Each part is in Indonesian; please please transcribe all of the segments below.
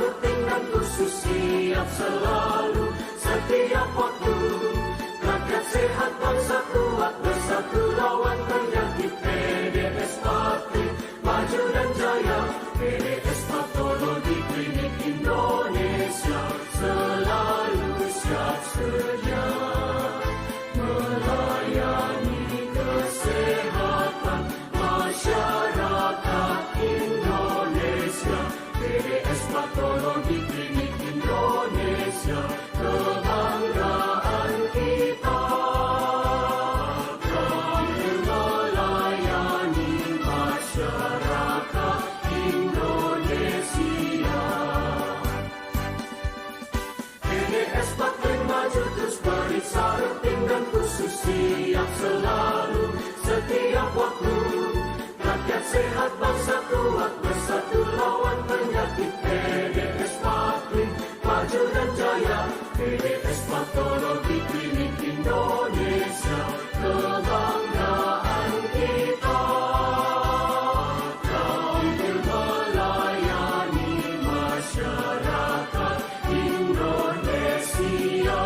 rutin dan khusus siap selalu setiap waktu. Rakyat sehat, bangsa kuat, bersatu lawan penyakit. PDS Patri, maju dan jaya. PDS Patologi Klinik Indonesia selalu siap sedia melayani kesehatan masyarakat Indonesia. PDS Patologi Klinik Indonesia, kebanggaan kita. Kami melayani masyarakat Indonesia. PDS Patri maju terus, periksa rutin dan khusus siap selalu setiap waktu. Rakyat sehat, bangsa kuat, bersatu lawan penyakit. PDS Patri, maju dan jaya. PDS Patologi Klinik Indonesia, kebanggaan kita. Kami melayani masyarakat Indonesia.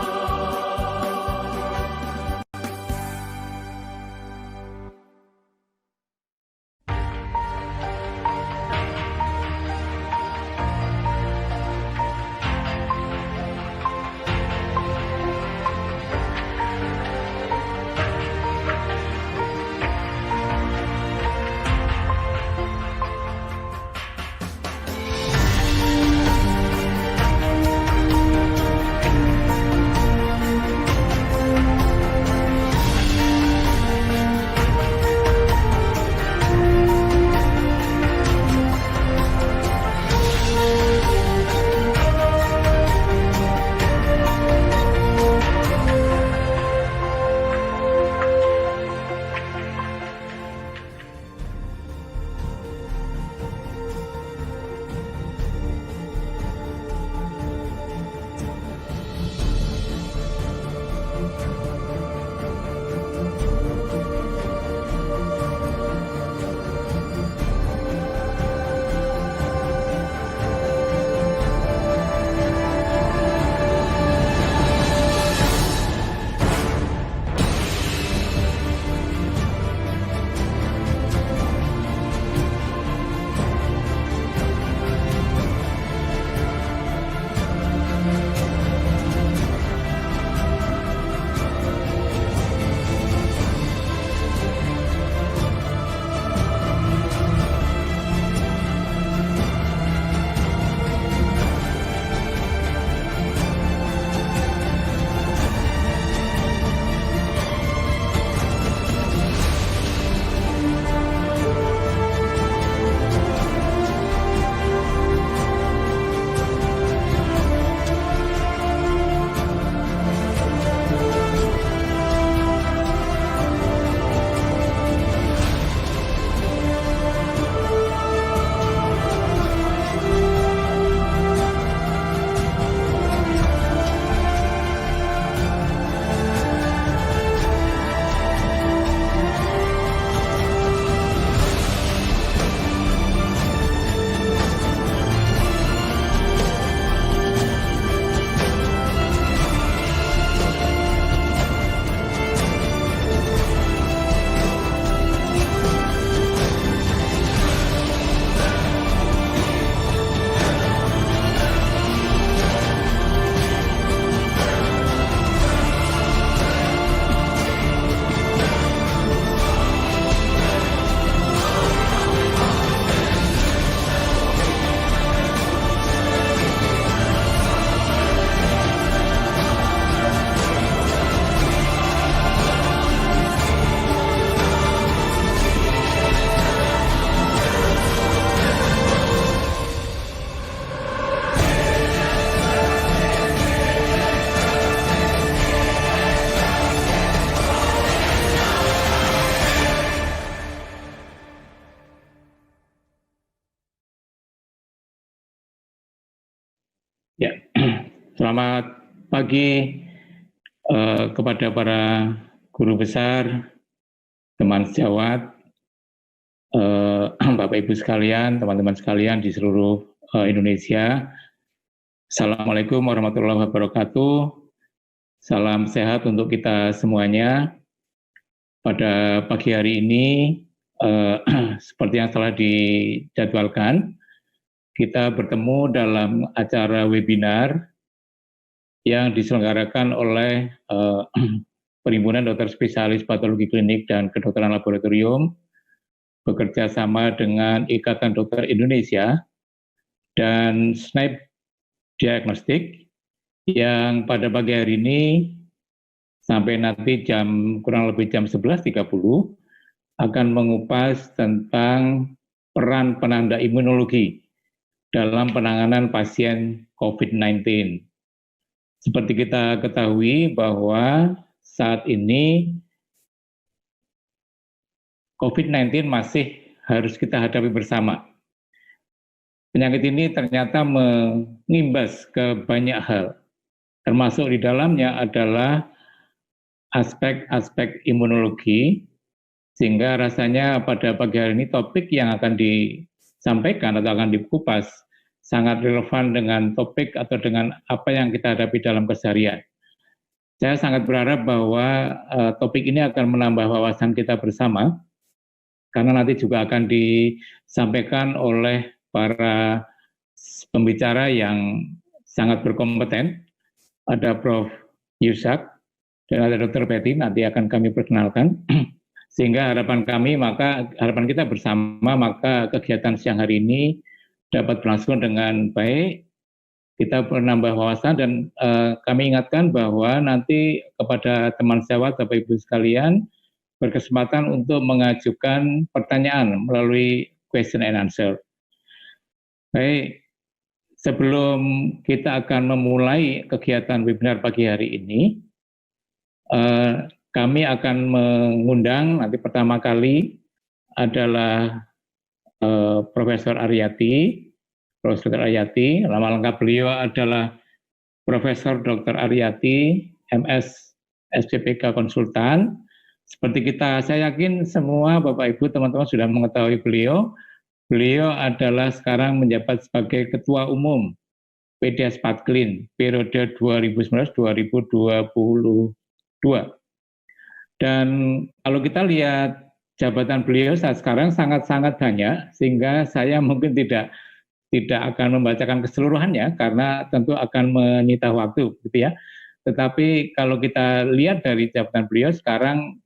Ya, selamat pagi kepada para guru besar, teman sejawat, Bapak Ibu sekalian, teman-teman sekalian di seluruh Indonesia, Assalamualaikum warahmatullahi wabarakatuh. Salam sehat untuk kita semuanya. Pada pagi hari ini, seperti yang telah dijadwalkan, kita bertemu dalam acara webinar yang diselenggarakan oleh Perhimpunan Dokter Spesialis Patologi Klinik dan Kedokteran Laboratorium bekerja sama dengan Ikatan Dokter Indonesia dan SNAP Diagnostik yang pada pagi hari ini sampai nanti kurang lebih jam 11.30 akan mengupas tentang peran penanda imunologi dalam penanganan pasien COVID-19. Seperti kita ketahui bahwa saat ini COVID-19 masih harus kita hadapi bersama. Penyakit ini ternyata mengimbas ke banyak hal, termasuk di dalamnya adalah aspek-aspek imunologi, sehingga rasanya pada pagi hari ini topik yang akan disampaikan atau akan dikupas sangat relevan dengan topik atau dengan apa yang kita hadapi dalam keseharian. Saya sangat berharap bahwa topik ini akan menambah wawasan kita bersama, karena nanti juga akan disampaikan oleh para pembicara yang sangat berkompeten. Ada Prof. Yusak dan ada Dr. Betty, nanti akan kami perkenalkan. Sehingga harapan kita bersama, maka kegiatan siang hari ini dapat berlangsung dengan baik. Kita menambah wawasan dan kami ingatkan bahwa nanti kepada teman sejawat, Bapak Ibu sekalian, berkesempatan untuk mengajukan pertanyaan melalui question and answer. Baik, sebelum kita akan memulai kegiatan webinar pagi hari ini, kami akan mengundang nanti pertama kali adalah Profesor Aryati. Profesor Aryati, nama lengkap beliau adalah Profesor Dr. Aryati, MS, SPPK Konsultan. Seperti saya yakin semua Bapak Ibu, teman-teman sudah mengetahui beliau. Beliau adalah sekarang menjabat sebagai Ketua Umum PDS Patklin periode 2019-2022. Dan kalau kita lihat jabatan beliau saat sekarang sangat-sangat banyak, sehingga saya mungkin tidak akan membacakan keseluruhannya karena tentu akan menyita waktu, gitu ya. Tetapi kalau kita lihat dari jabatan beliau sekarang,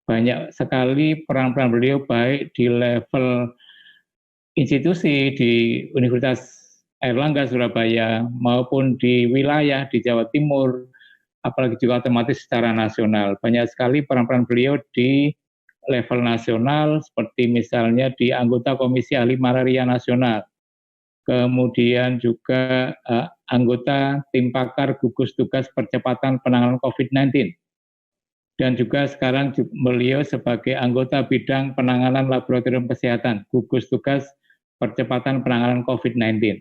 banyak sekali peran-peran beliau baik di level institusi di Universitas Airlangga Surabaya maupun di wilayah di Jawa Timur, apalagi juga otomatis secara nasional. Banyak sekali peran-peran beliau di level nasional, seperti misalnya di anggota Komisi Ahli Malaria Nasional, kemudian juga anggota tim pakar gugus tugas percepatan penanganan COVID-19. Dan juga sekarang beliau sebagai anggota bidang penanganan laboratorium kesehatan, gugus tugas percepatan penanganan COVID-19.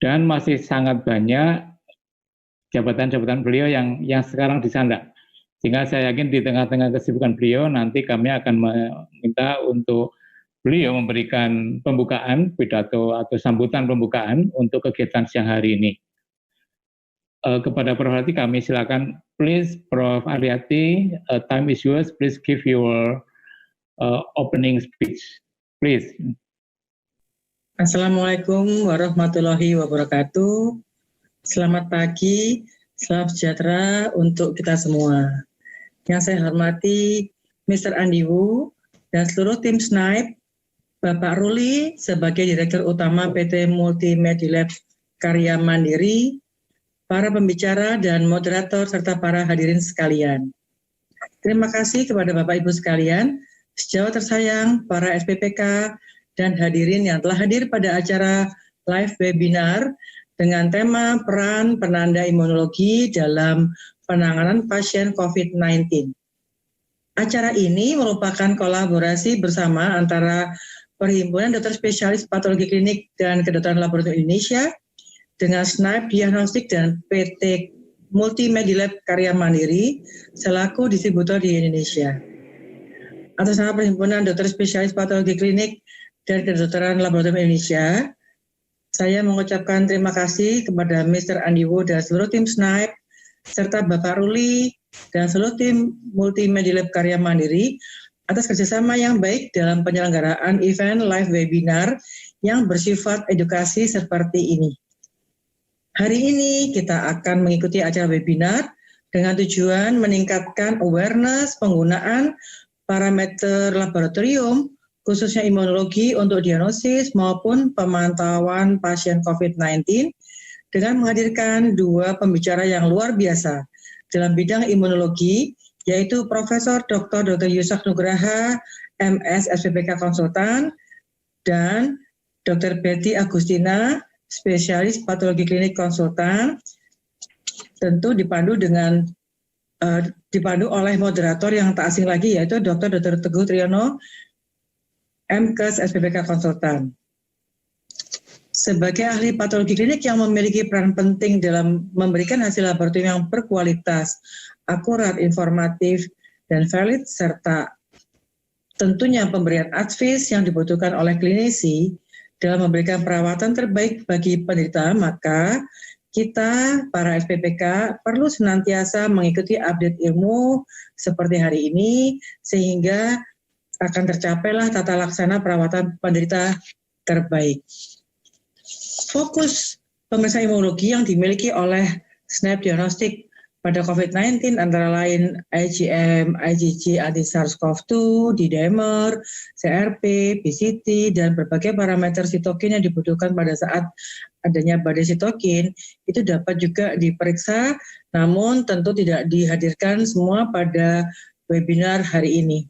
Dan masih sangat banyak jabatan-jabatan beliau yang sekarang disandang. Sehingga saya yakin di tengah-tengah kesibukan beliau, nanti kami akan meminta untuk beliau memberikan pembukaan, pidato atau sambutan pembukaan untuk kegiatan siang hari ini. Kepada Prof. Aryati kami silakan, please Prof. Aryati, time is yours, please give your opening speech, please. Assalamualaikum warahmatullahi wabarakatuh. Selamat pagi, salam sejahtera untuk kita semua. Yang saya hormati Mr. Andi Wu dan seluruh tim SNAP, Bapak Ruli sebagai Direktur Utama PT Multimedilab Karya Mandiri, para pembicara dan moderator, serta para hadirin sekalian. Terima kasih kepada Bapak Ibu sekalian, sejawat tersayang, para SPPK, dan hadirin yang telah hadir pada acara live webinar dengan tema peran penanda imunologi dalam penanganan pasien COVID-19. Acara ini merupakan kolaborasi bersama antara Perhimpunan Dokter Spesialis Patologi Klinik dan Kedokteran Laboratorium Indonesia dengan SNAP Diagnostik dan PT Multimedilab Karya Mandiri selaku distributor di Indonesia. Atas nama Perhimpunan Dokter Spesialis Patologi Klinik dan Kedokteran Laboratorium Indonesia, Saya mengucapkan terima kasih kepada Mr. Andiwo dan seluruh tim SNAIP, serta Bapak Ruli dan seluruh tim Multimedia Lab Karya Mandiri atas kerjasama yang baik dalam penyelenggaraan event live webinar yang bersifat edukasi seperti ini. Hari ini kita akan mengikuti acara webinar dengan tujuan meningkatkan awareness penggunaan parameter laboratorium, khususnya imunologi untuk diagnosis maupun pemantauan pasien COVID-19 dengan menghadirkan dua pembicara yang luar biasa dalam bidang imunologi, yaitu Profesor Dr. Yusak Nugraha, MS SPPK Konsultan, dan Dr. Betty Agustina, spesialis patologi klinik konsultan, tentu dipandu oleh moderator yang tak asing lagi, yaitu Dr. Teguh Triyono, MKes SPPK Konsultan. Sebagai ahli patologi klinik yang memiliki peran penting dalam memberikan hasil laboratorium yang berkualitas, akurat, informatif, dan valid, serta tentunya pemberian advice yang dibutuhkan oleh klinisi dalam memberikan perawatan terbaik bagi penderita, maka kita, para SPPK, perlu senantiasa mengikuti update ilmu seperti hari ini, sehingga akan tercapailah tata laksana perawatan penderita terbaik. Fokus pemeriksaan imunologi yang dimiliki oleh SNAIP Diagnostik pada COVID-19 antara lain IgM, IgG anti-SARS-CoV-2, D-dimer, CRP, PCT, dan berbagai parameter sitokin yang dibutuhkan pada saat adanya badai sitokin, itu dapat juga diperiksa, namun tentu tidak dihadirkan semua pada webinar hari ini.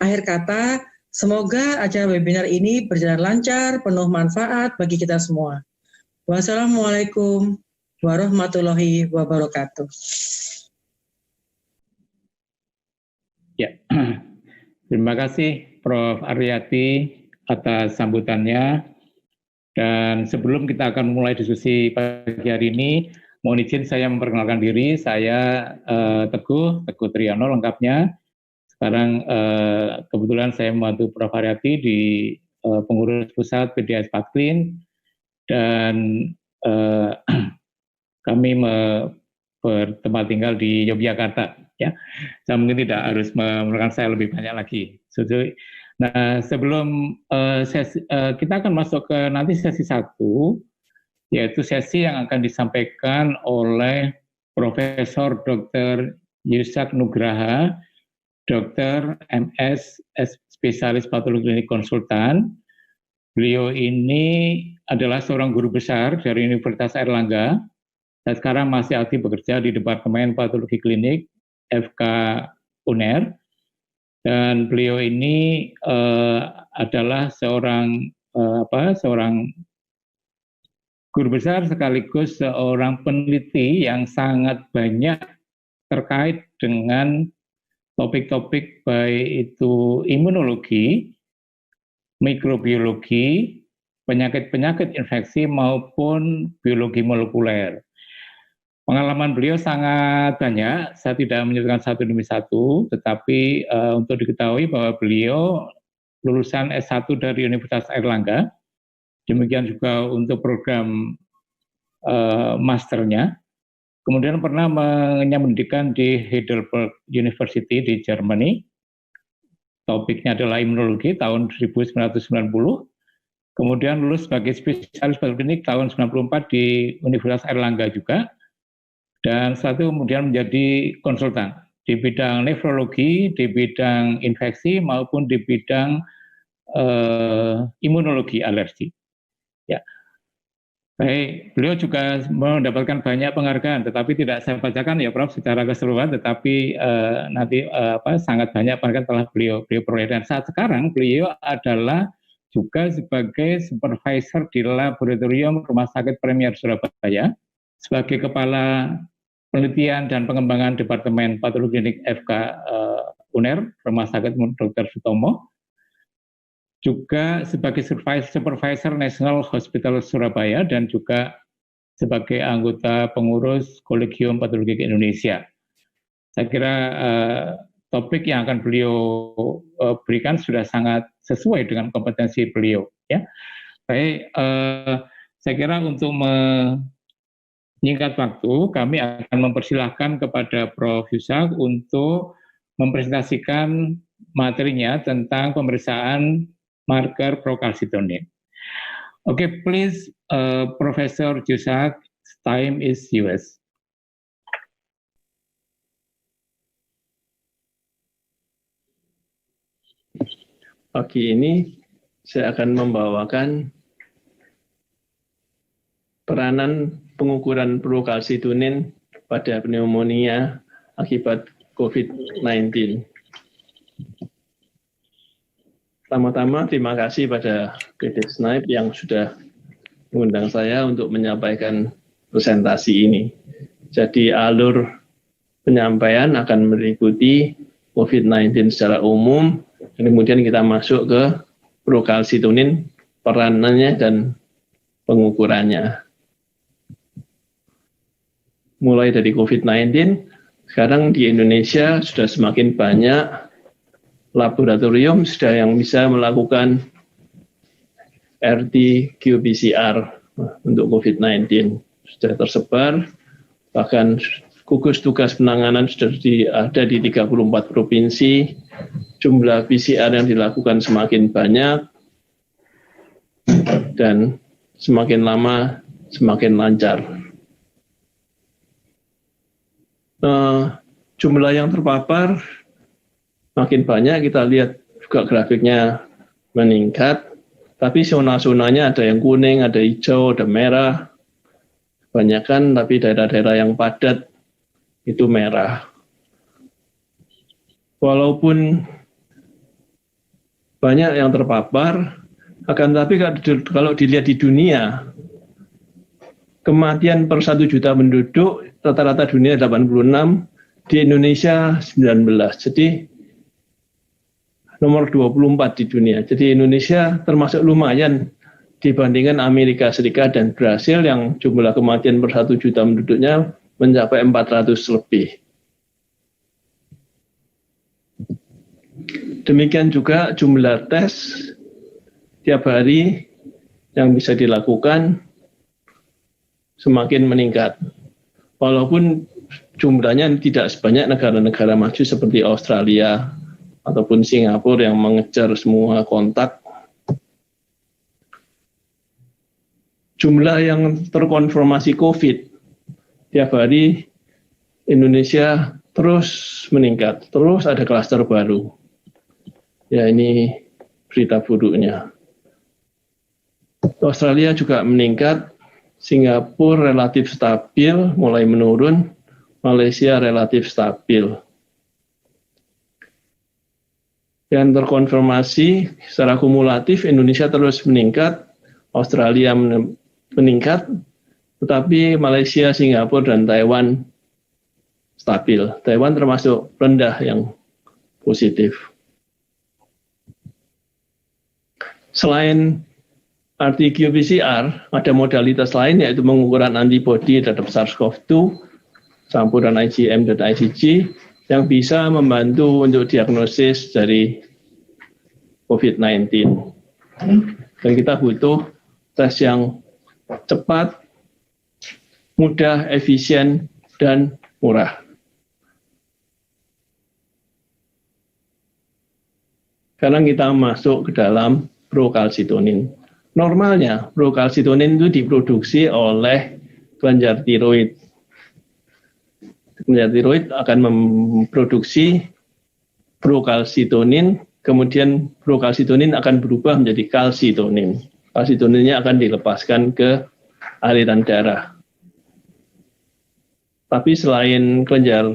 Akhir kata, semoga acara webinar ini berjalan lancar, penuh manfaat bagi kita semua. Wassalamualaikum warahmatullahi wabarakatuh. Ya, terima kasih Prof. Aryati atas sambutannya. Dan sebelum kita akan mulai diskusi pagi hari ini, mohon izin saya memperkenalkan diri. Saya Teguh Triyono lengkapnya. Sekarang kebetulan saya membantu Prof. Aryati di pengurus pusat PDS Patklin, dan kami bertempat tinggal di Yogyakarta. Ya, saya mungkin tidak harus memerlukan saya lebih banyak lagi. Nah, sebelum kita akan masuk ke nanti sesi 1, yaitu sesi yang akan disampaikan oleh Profesor Dr. Yusak Nugraha, Dokter MS, spesialis patologi klinik konsultan. Beliau ini adalah seorang guru besar dari Universitas Airlangga, dan sekarang masih aktif bekerja di Departemen Patologi Klinik FK UNER. Dan beliau ini adalah seorang guru besar sekaligus seorang peneliti yang sangat banyak terkait dengan topik-topik baik itu imunologi, mikrobiologi, penyakit-penyakit infeksi maupun biologi molekuler. Pengalaman beliau sangat banyak, saya tidak menyebutkan satu demi satu, tetapi untuk diketahui bahwa beliau lulusan S1 dari Universitas Airlangga, demikian juga untuk program masternya. Kemudian pernah mengenyam pendidikan di Heidelberg University di Germany. Topiknya adalah imunologi tahun 1990. Kemudian lulus sebagai spesialis patologi klinik tahun 1994 di Universitas Airlangga juga. Dan setelah itu kemudian menjadi konsultan di bidang nefrologi, di bidang infeksi maupun di bidang imunologi alergi. Ya. Baik, beliau juga mendapatkan banyak penghargaan, tetapi tidak saya bacakan ya Prof secara keseluruhan, tetapi nanti sangat banyak penghargaan telah beliau peroleh. Dan saat sekarang beliau adalah juga sebagai supervisor di laboratorium Rumah Sakit Premier Surabaya, sebagai kepala penelitian dan pengembangan Departemen Patologi Klinik FK UNER, Rumah Sakit Dr. Sutomo, juga sebagai supervisor National Hospital Surabaya, dan juga sebagai anggota pengurus Kolegium Patologi Indonesia. Saya kira topik yang akan beliau berikan sudah sangat sesuai dengan kompetensi beliau. Ya, baik. Saya kira untuk menyingkat waktu, kami akan mempersilahkan kepada Prof. Yusak untuk mempresentasikan materinya tentang pemeriksaan marker prokalsitonin. Okay, please, Professor Yusak, time is yours. Pagi ini saya akan membawakan peranan pengukuran prokalsitonin pada pneumonia akibat COVID-19. Pertama-tama terima kasih pada PT Snipe yang sudah mengundang saya untuk menyampaikan presentasi ini. Jadi alur penyampaian akan meliputi COVID-19 secara umum, dan kemudian kita masuk ke prokalsitonin, peranannya dan pengukurannya. Mulai dari COVID-19, sekarang di Indonesia sudah semakin banyak laboratorium sudah yang bisa melakukan RT-qPCR untuk COVID-19. Sudah tersebar, bahkan gugus tugas penanganan sudah ada di 34 provinsi, jumlah PCR yang dilakukan semakin banyak, dan semakin lama semakin lancar. Jumlah yang terpapar makin banyak, kita lihat juga grafiknya meningkat, tapi zona-zonanya ada yang kuning, ada hijau, ada merah, kebanyakan, tapi daerah-daerah yang padat itu merah. Walaupun banyak yang terpapar, akan tapi kalau dilihat di dunia, kematian per 1 juta penduduk, rata-rata dunia 86, di Indonesia 19. Jadi nomor 24 di dunia. Jadi Indonesia termasuk lumayan dibandingkan Amerika Serikat dan Brasil yang jumlah kematian per 1 juta penduduknya mencapai 400 lebih. Demikian juga jumlah tes tiap hari yang bisa dilakukan semakin meningkat. Walaupun jumlahnya tidak sebanyak negara-negara maju seperti Australia ataupun Singapura yang mengejar semua kontak. Jumlah yang terkonfirmasi COVID tiap hari Indonesia terus meningkat, terus ada klaster baru. Ya, ini berita buruknya. Australia juga meningkat, Singapura relatif stabil, mulai menurun, Malaysia relatif stabil. Yang terkonfirmasi secara kumulatif Indonesia terus meningkat, Australia meningkat, tetapi Malaysia, Singapura, dan Taiwan stabil. Taiwan termasuk rendah yang positif. Selain RT-qPCR, ada modalitas lain yaitu pengukuran antibodi terhadap SARS-CoV-2, campuran IgM dan IgG, yang bisa membantu untuk diagnosis dari COVID-19. Dan kita butuh tes yang cepat, mudah, efisien, dan murah. Sekarang kita masuk ke dalam prokalsitonin. Normalnya prokalsitonin itu diproduksi oleh kelenjar tiroid. Kelenjar tiroid akan memproduksi prokalsitonin, kemudian prokalsitonin akan berubah menjadi kalsitonin. Kalsitoninnya akan dilepaskan ke aliran darah. Tapi selain kelenjar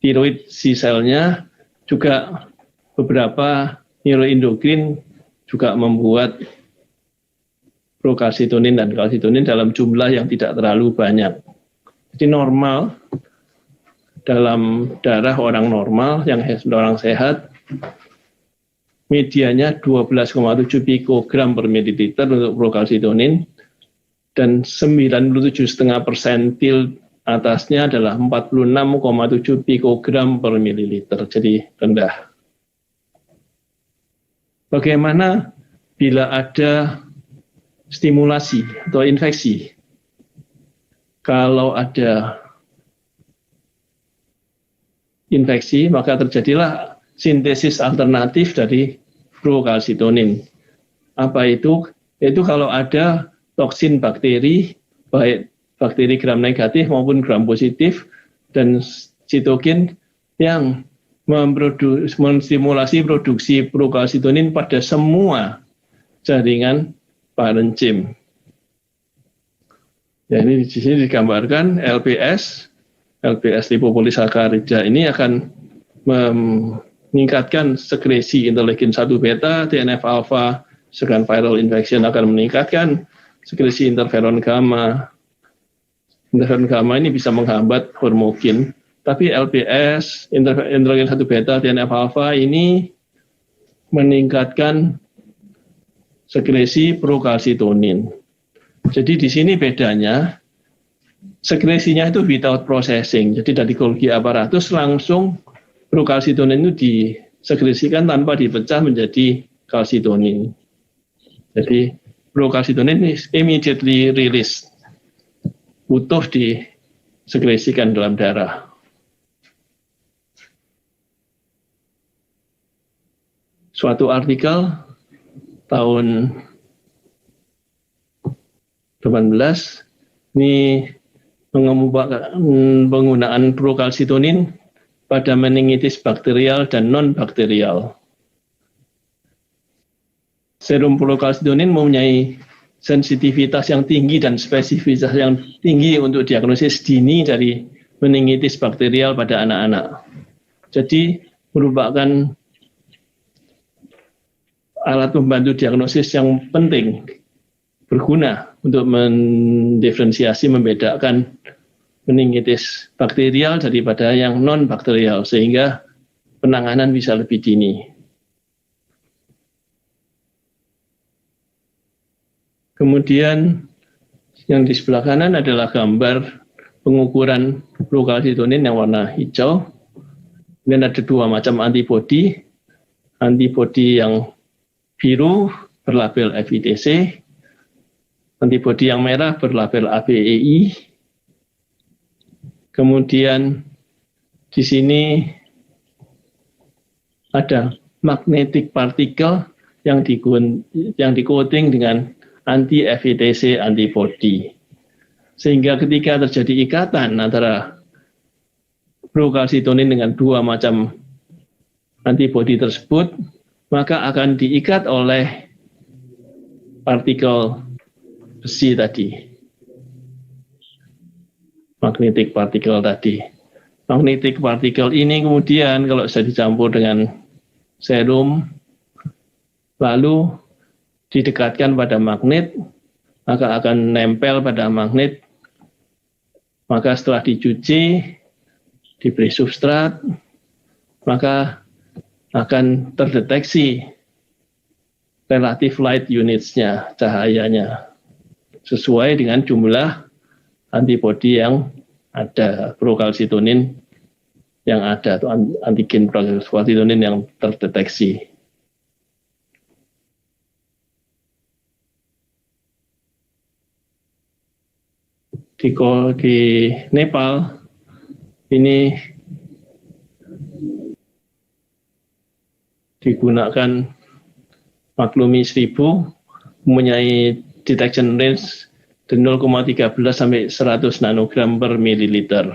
tiroid C-selnya, juga beberapa neuroendokrin juga membuat prokalsitonin dan kalsitonin dalam jumlah yang tidak terlalu banyak. Jadi normal, dalam darah orang normal, yang orang sehat, medianya 12,7 pikogram per mililiter untuk prokalsitonin, dan 97,5% atasnya adalah 46,7 pikogram per mililiter, jadi rendah. Bagaimana bila ada stimulasi atau infeksi. Kalau ada infeksi, maka terjadilah sintesis alternatif dari prokalsitonin. Apa itu? Yaitu kalau ada toksin bakteri, baik bakteri gram negatif maupun gram positif, dan sitokin yang menstimulasi produksi prokalsitonin pada semua jaringan parenkim. Ya, ini di sini digambarkan LPS lipopolisakarida ini akan meningkatkan sekresi interleukin 1 beta, TNF alpha, sedangkan viral infection akan meningkatkan sekresi interferon gamma. Interferon gamma ini bisa menghambat hormokin, tapi LPS, interleukin 1 beta, TNF alpha ini meningkatkan sekresi prokalsitonin. Jadi di sini bedanya, sekresinya itu without processing. Jadi dari Golgi aparatus langsung prokalsitonin itu disekresikan tanpa dipecah menjadi kalsitonin. Jadi prokalsitonin immediately released, utuh disekresikan dalam darah. Suatu artikel tahun 18 ini mengemukakan penggunaan prokalsitonin pada meningitis bakterial dan non-bakterial. Serum prokalsitonin mempunyai sensitivitas yang tinggi dan spesifitas yang tinggi untuk diagnosis dini dari meningitis bakterial pada anak-anak. Jadi merupakan alat pembantu diagnosis yang penting, berguna untuk mendiferensiasi, membedakan meningitis bakterial daripada yang non-bakterial, sehingga penanganan bisa lebih dini. Kemudian yang di sebelah kanan adalah gambar pengukuran prokalsitonin yang warna hijau. Ini ada 2 macam antibodi. Antibodi yang biru berlabel FITC, antibodi yang merah berlabel ABEI. Kemudian di sini ada magnetic particle yang di-coating dengan anti-FITC antibody. Sehingga ketika terjadi ikatan antara prokalsitonin dengan 2 macam antibodi tersebut, maka akan diikat oleh partikel besi tadi, magnetic particle tadi. Magnetic particle ini kemudian kalau sudah dicampur dengan serum, lalu didekatkan pada magnet, maka akan nempel pada magnet. Maka setelah dicuci, diberi substrat, maka akan terdeteksi relative light units-nya, cahayanya, sesuai dengan jumlah antibodi yang ada, prokalsitonin yang ada, atau antigen prokalsitonin yang terdeteksi. Di Nepal ini digunakan maklumi 1000, mempunyai detection range dari 0,13 sampai 100 nanogram per mililiter.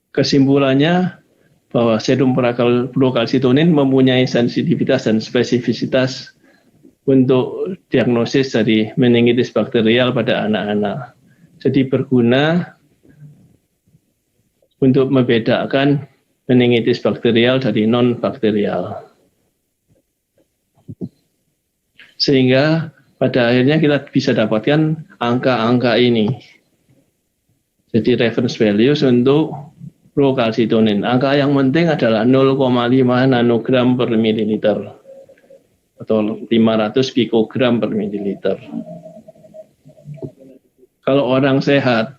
Kesimpulannya bahwa serum prokalsitonin mempunyai sensitivitas dan spesifisitas untuk diagnosis dari meningitis bakterial pada anak-anak. Jadi berguna untuk membedakan meningitis bakterial dari non-bakterial. Sehingga pada akhirnya kita bisa dapatkan angka-angka ini. Jadi reference values untuk prokalsitonin. Angka yang penting adalah 0,5 nanogram per mililiter atau 500 pikogram per mililiter. Kalau orang sehat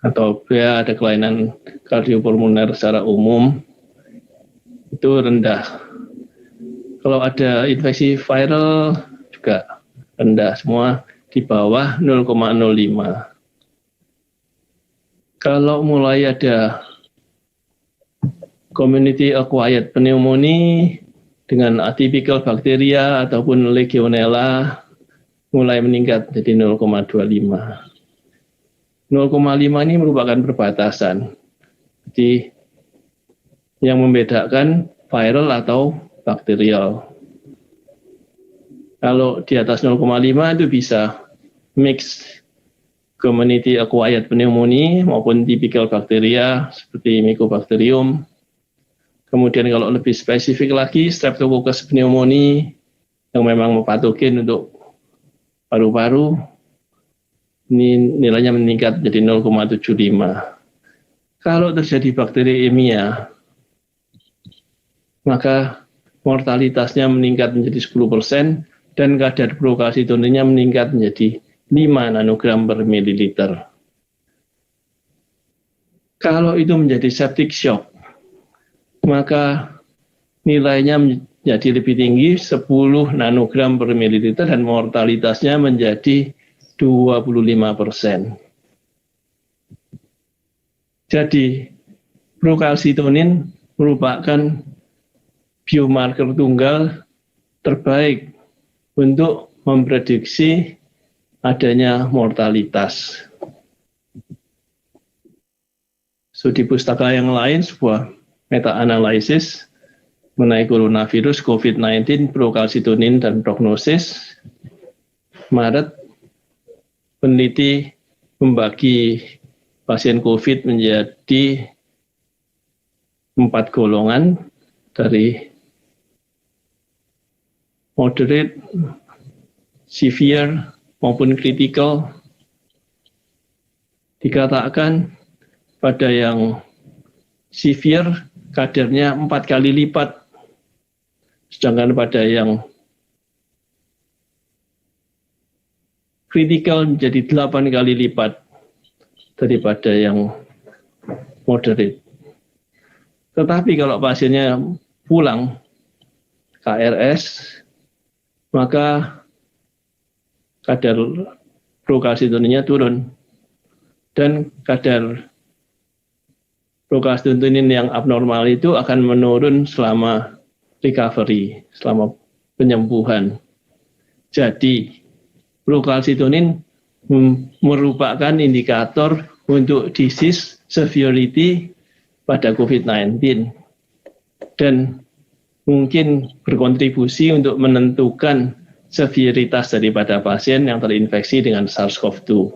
atau dia ada kelainan kardiopulmoner secara umum, itu rendah. Kalau ada infeksi viral juga rendah, semua di bawah 0,05. Kalau mulai ada community acquired pneumonia dengan atypical bakteria ataupun legionella mulai meningkat jadi 0,25. 0,5 ini merupakan perbatasan. Jadi yang membedakan viral atau bakterial. Kalau di atas 0,5 itu bisa mix community acquired pneumonia maupun typical bakteria seperti Mycobacterium. Kemudian kalau lebih spesifik lagi Streptococcus pneumoniae yang memang patogen untuk paru-paru, ini nilainya meningkat jadi 0,75. Kalau terjadi bakteri EMEA, maka mortalitasnya meningkat menjadi 10% dan kadar procalcitoninnya meningkat menjadi 5 nanogram per mililiter. Kalau itu menjadi septic shock, maka nilainya menjadi lebih tinggi 10 nanogram per mililiter dan mortalitasnya menjadi 25%. Jadi procalcitonin merupakan biomarker tunggal terbaik untuk memprediksi adanya mortalitas. Di pustaka yang lain, sebuah meta-analisis mengenai coronavirus COVID-19, procalcitonin dan prognosis. Maret, peneliti membagi pasien COVID menjadi 4 golongan dari moderate, severe, maupun critical. Dikatakan pada yang severe kadarnya 4 kali lipat, sedangkan pada yang critical menjadi 8 kali lipat daripada yang moderate. Tetapi kalau pasiennya pulang KRS, maka kadar procalcitoninnya turun dan kadar procalcitonin yang abnormal itu akan menurun selama recovery, selama penyembuhan. Jadi procalcitonin merupakan indikator untuk disease severity pada COVID-19 dan mungkin berkontribusi untuk menentukan severitas daripada pasien yang terinfeksi dengan SARS-CoV-2.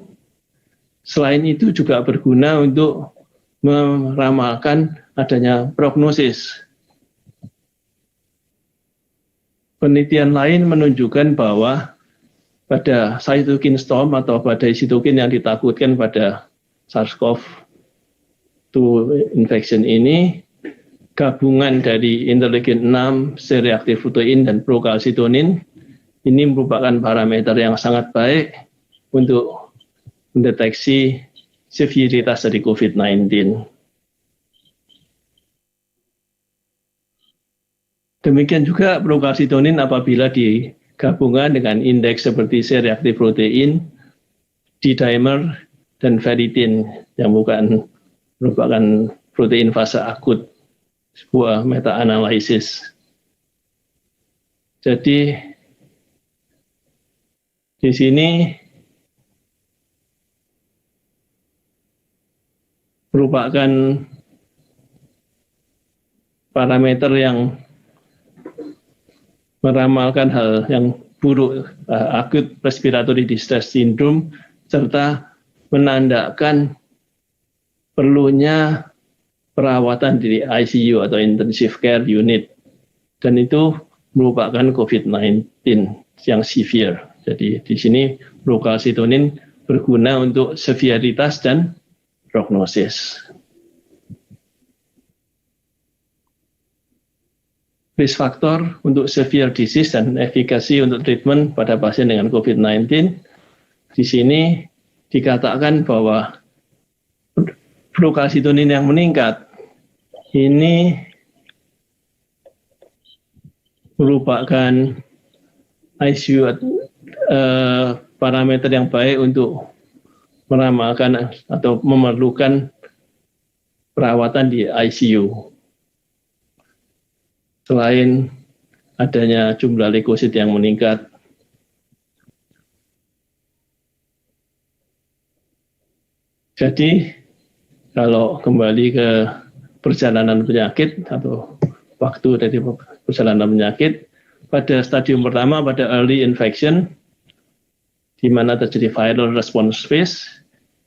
Selain itu juga berguna untuk meramalkan adanya prognosis. Penelitian lain menunjukkan bahwa pada cytokine storm atau badai sitokin yang ditakutkan pada SARS-CoV-2 infection ini, gabungan dari interleukin 6, C-reactive protein, dan procalcitonin ini merupakan parameter yang sangat baik untuk mendeteksi severitas dari COVID-19. Demikian juga procalcitonin apabila digabungkan dengan indeks seperti C-reactive protein, D-dimer, dan ferritin yang merupakan protein fase akut, sebuah meta-analisis. Jadi di sini merupakan parameter yang meramalkan hal yang buruk, acute respiratory distress syndrome, serta menandakan perlunya perawatan di ICU atau intensive care unit, dan itu merupakan COVID-19 yang severe. Jadi di sini procalcitonin berguna untuk severitas dan prognosis. Risk factor untuk severe disease dan efikasi untuk treatment pada pasien dengan COVID-19. Di sini dikatakan bahwa procalcitonin yang meningkat ini merupakan ICU parameter yang baik untuk meramalkan atau memerlukan perawatan di ICU. Selain adanya jumlah leukosit yang meningkat, jadi kalau kembali ke perjalanan penyakit atau waktu dari perjalanan penyakit, pada stadium pertama pada early infection, di mana terjadi viral response phase,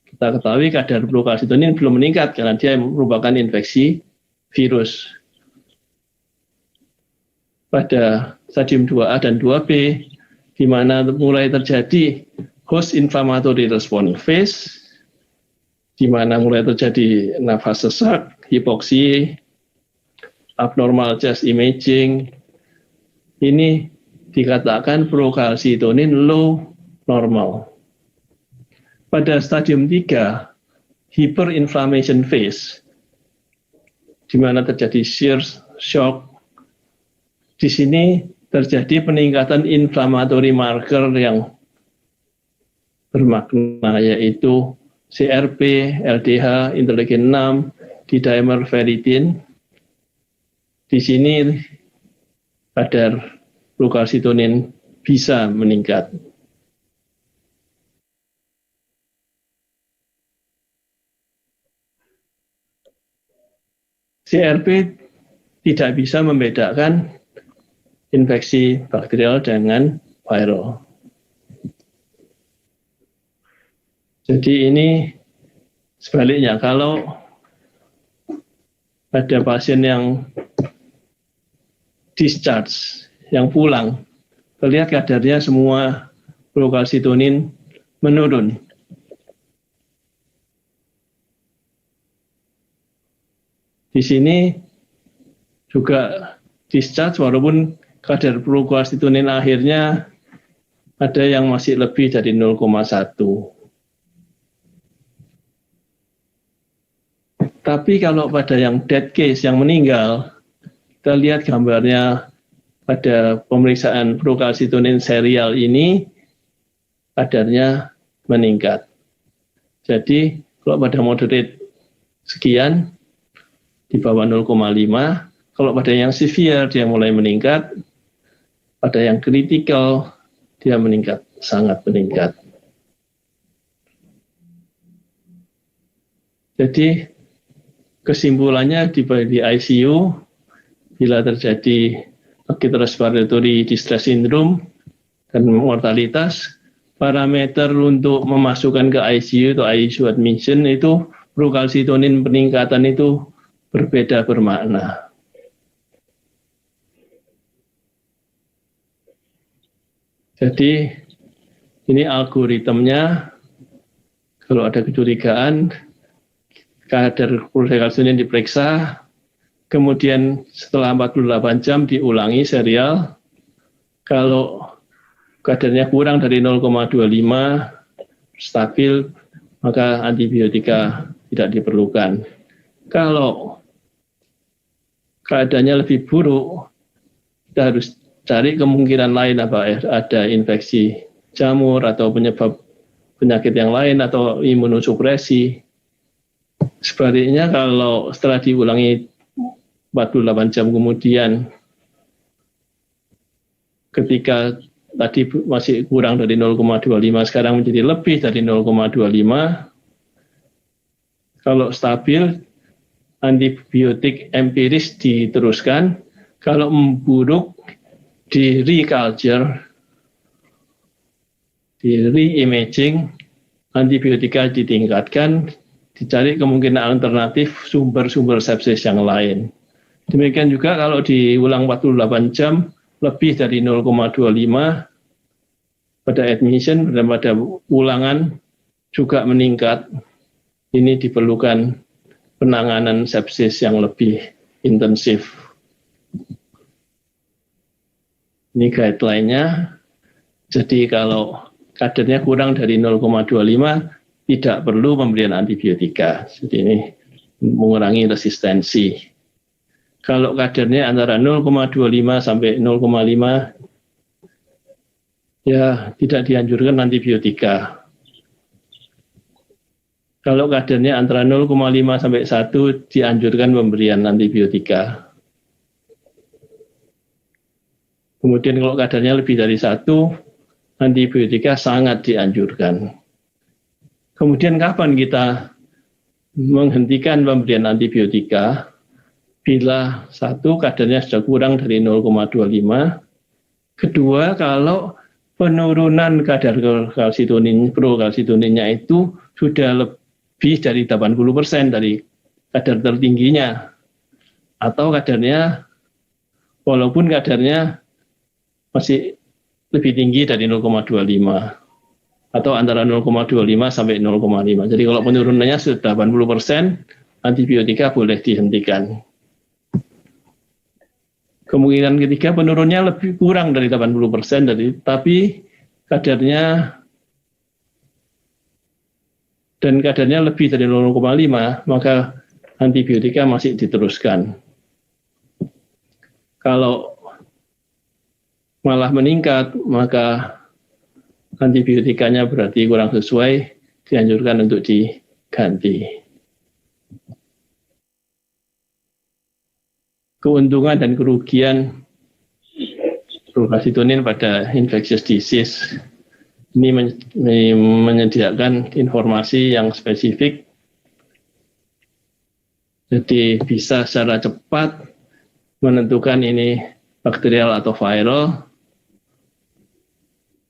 kita ketahui kadar procalcitonin belum meningkat karena dia merupakan infeksi virus. Pada stadium 2A dan 2B, di mana mulai terjadi host inflammatory response phase, di mana mulai terjadi nafas sesak, hipoksi, abnormal chest imaging, ini dikatakan procalcitonin low normal. Pada stadium 3, hyperinflammation phase, di mana terjadi shear shock. Di sini terjadi peningkatan inflammatory marker yang bermakna, yaitu CRP, LDH, interleukin 6, D-dimer ferritin. Di sini kadar procalcitonin bisa meningkat. CRP tidak bisa membedakan infeksi bakterial dengan viral. Jadi ini sebaliknya, kalau ada pasien yang discharge, yang pulang, terlihat kadarnya semua procalcitonin menurun. Di sini juga discharge walaupun kadar procalcitonin akhirnya ada yang masih lebih dari 0,1. Tapi kalau pada yang dead case, yang meninggal, kita lihat gambarnya pada pemeriksaan procalcitonin serial ini, kadarnya meningkat. Jadi kalau pada moderate sekian, di bawah 0,5, kalau pada yang severe dia mulai meningkat, pada yang kritikal dia meningkat, sangat meningkat. Jadi kesimpulannya di ICU, bila terjadi acute respiratory distress syndrome dan mortalitas, parameter untuk memasukkan ke ICU atau ICU admission itu procalcitonin peningkatan itu berbeda bermakna. Jadi ini algoritmnya, kalau ada kecurigaan, kadar procalcitonin diperiksa, kemudian setelah 48 jam diulangi serial. Kalau kadarnya kurang dari 0,25 stabil, maka antibiotika tidak diperlukan. Kalau keadaannya lebih buruk, kita harus cari kemungkinan lain, apa ada infeksi jamur atau penyebab penyakit yang lain atau imunosupresi. Sebaliknya kalau setelah diulangi 48 jam kemudian, ketika tadi masih kurang dari 0,25, sekarang menjadi lebih dari 0,25, kalau stabil, antibiotik empiris diteruskan. Kalau memburuk, di reculture, di re-imaging, antibiotika ditingkatkan, dicari kemungkinan alternatif sumber-sumber sepsis yang lain. Demikian juga kalau diulang 48 jam, lebih dari 0,25, pada admission dan pada ulangan juga meningkat. Ini diperlukan penanganan sepsis yang lebih intensif. Ini guideline-nya. Jadi kalau kadarnya kurang dari 0,25, tidak perlu pemberian antibiotika. Jadi ini mengurangi resistensi. Kalau kadarnya antara 0,25 sampai 0,5, ya tidak dianjurkan antibiotika. Kalau kadarnya antara 0,5 sampai 1, dianjurkan pemberian antibiotika. Kemudian kalau kadarnya lebih dari 1, antibiotika sangat dianjurkan. Kemudian kapan kita menghentikan pemberian antibiotika? Bila 1, kadarnya sudah kurang dari 0,25. Kedua, kalau penurunan kadar kalsitonin, prokalsitoninnya itu sudah lebih dari 80% dari kadar tertingginya. Atau kadarnya, walaupun kadarnya masih lebih tinggi dari 0,25. Atau antara 0,25 sampai 0,5. Jadi kalau penurunannya sudah 80%, antibiotika boleh dihentikan. Kemungkinan ketiga, penurunnya lebih kurang dari 80%, tapi kadarnya lebih dari 0,5, maka antibiotika masih diteruskan. Kalau malah meningkat, maka antibiotikanya berarti kurang sesuai, dianjurkan untuk diganti. Keuntungan dan kerugian prokalsitonin pada infectious disease. Ini menyediakan informasi yang spesifik, jadi bisa secara cepat menentukan ini bakterial atau viral,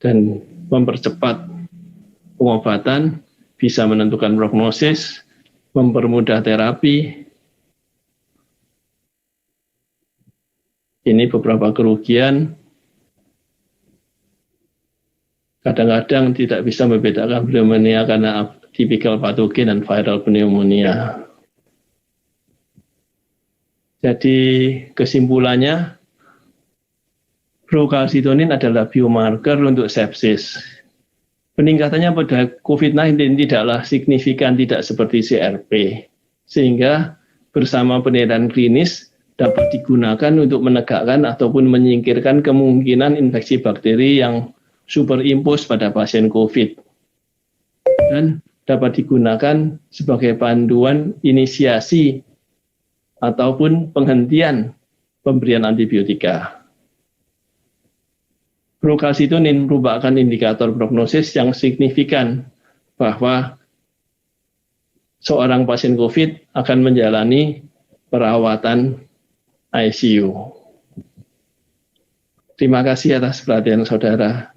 dan mempercepat pengobatan, bisa menentukan prognosis, mempermudah terapi. Ini beberapa kerugian. Kadang-kadang tidak bisa membedakan pneumonia karena atypical patogen dan viral pneumonia. Jadi kesimpulannya, prokalsitonin adalah biomarker untuk sepsis. Peningkatannya pada COVID-19 tidaklah signifikan, tidak seperti CRP. Sehingga bersama penilaian klinis dapat digunakan untuk menegakkan ataupun menyingkirkan kemungkinan infeksi bakteri yang superimpos pada pasien COVID. Dan dapat digunakan sebagai panduan inisiasi ataupun penghentian pemberian antibiotika. Prokalsitonin merupakan indikator prognosis yang signifikan bahwa seorang pasien COVID akan menjalani perawatan ICU. Terima kasih atas perhatian saudara.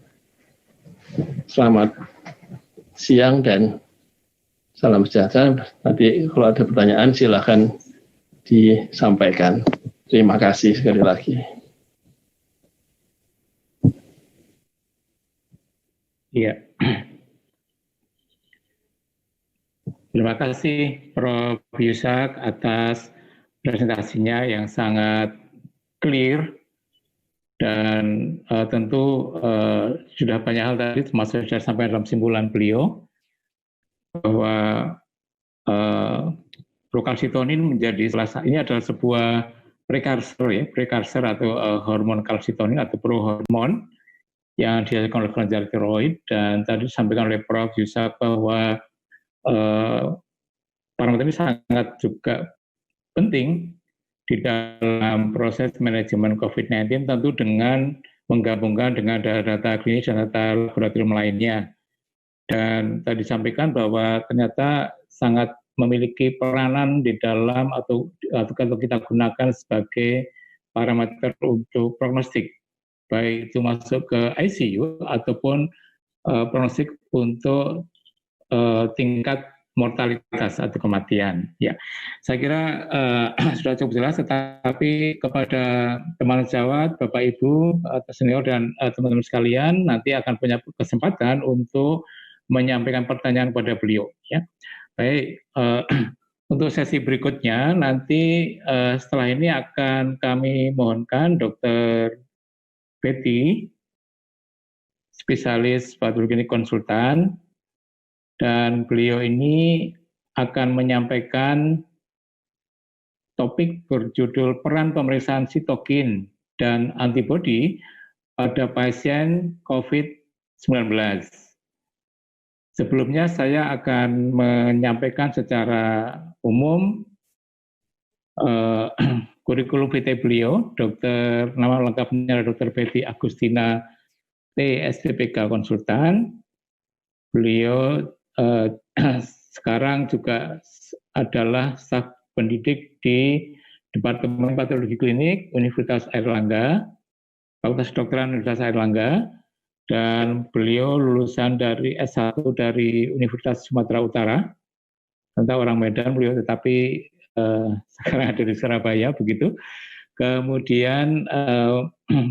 Selamat siang dan salam sejahtera. Nanti kalau ada pertanyaan silakan disampaikan. Terima kasih sekali lagi. Iya. Terima kasih Prof. Yusak atas presentasinya yang sangat clear dan tentu sudah banyak hal tadi termasuk sudah sampai dalam simpulan beliau bahwa prokalsitonin menjadi ini adalah sebuah prekursor atau hormon kalsitonin atau prohormon yang dihasilkan oleh kelenjar tiroid, dan tadi disampaikan oleh Prof. Yusak bahwa parameter ini sangat juga penting di dalam proses manajemen COVID-19, tentu dengan menggabungkan dengan data klinis dan data laboratorium lainnya. Dan tadi disampaikan bahwa ternyata sangat memiliki peranan di dalam atau kalau kita gunakan sebagai parameter untuk prognostik, baik itu masuk ke ICU ataupun prognostik untuk tingkat mortalitas atau kematian. Ya, saya kira sudah cukup jelas. Tetapi kepada teman sejawat, Bapak Ibu, senior dan teman-teman sekalian, nanti akan punya kesempatan untuk menyampaikan pertanyaan kepada beliau. Ya, baik. Untuk sesi berikutnya nanti setelah ini akan kami mohonkan Dr. Betty, spesialis patologi konsultan. Dan beliau ini akan menyampaikan topik berjudul peran pemeriksaan sitokin dan antibodi pada pasien COVID-19. Sebelumnya saya akan menyampaikan secara umum kurikulum PT beliau, nama lengkapnya Dr. Betty Agustina T. SPPK Konsultan. Beliau sekarang juga adalah staf pendidik di Departemen Patologi Klinik Universitas Airlangga, Fakultas Kedokteran Universitas Airlangga, dan beliau lulusan dari S1 dari Universitas Sumatera Utara. Tentu orang Medan beliau, tetapi sekarang ada di Surabaya begitu. Kemudian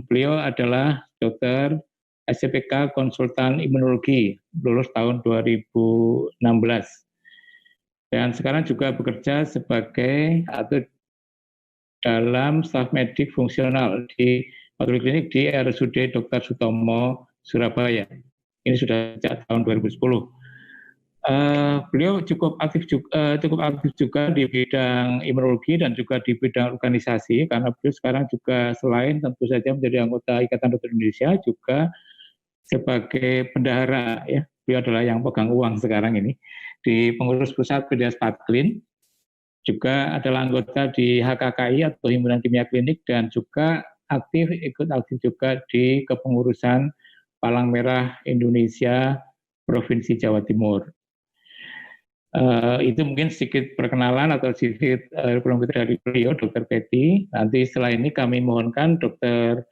beliau adalah dokter SPPK Konsultan Imunologi, lulus tahun 2016. Dan sekarang juga bekerja sebagai atau dalam staf medik fungsional di patologi klinik di RSUD Dr. Sutomo, Surabaya. Ini sudah sejak tahun 2010. Beliau cukup aktif juga di bidang imunologi dan juga di bidang organisasi, karena beliau sekarang juga selain tentu saja menjadi anggota Ikatan Dokter Indonesia, juga sebagai bendahara, ya. Beliau adalah yang pegang uang sekarang ini di pengurus pusat PDS Patklin, juga adalah anggota di HKKI atau Himpunan Kimia Klinik, dan juga ikut aktif juga di kepengurusan Palang Merah Indonesia Provinsi Jawa Timur. Itu mungkin sedikit perkenalan atau sedikit dari beliau, Dr. Betty. Nanti setelah ini kami mohonkan Dr.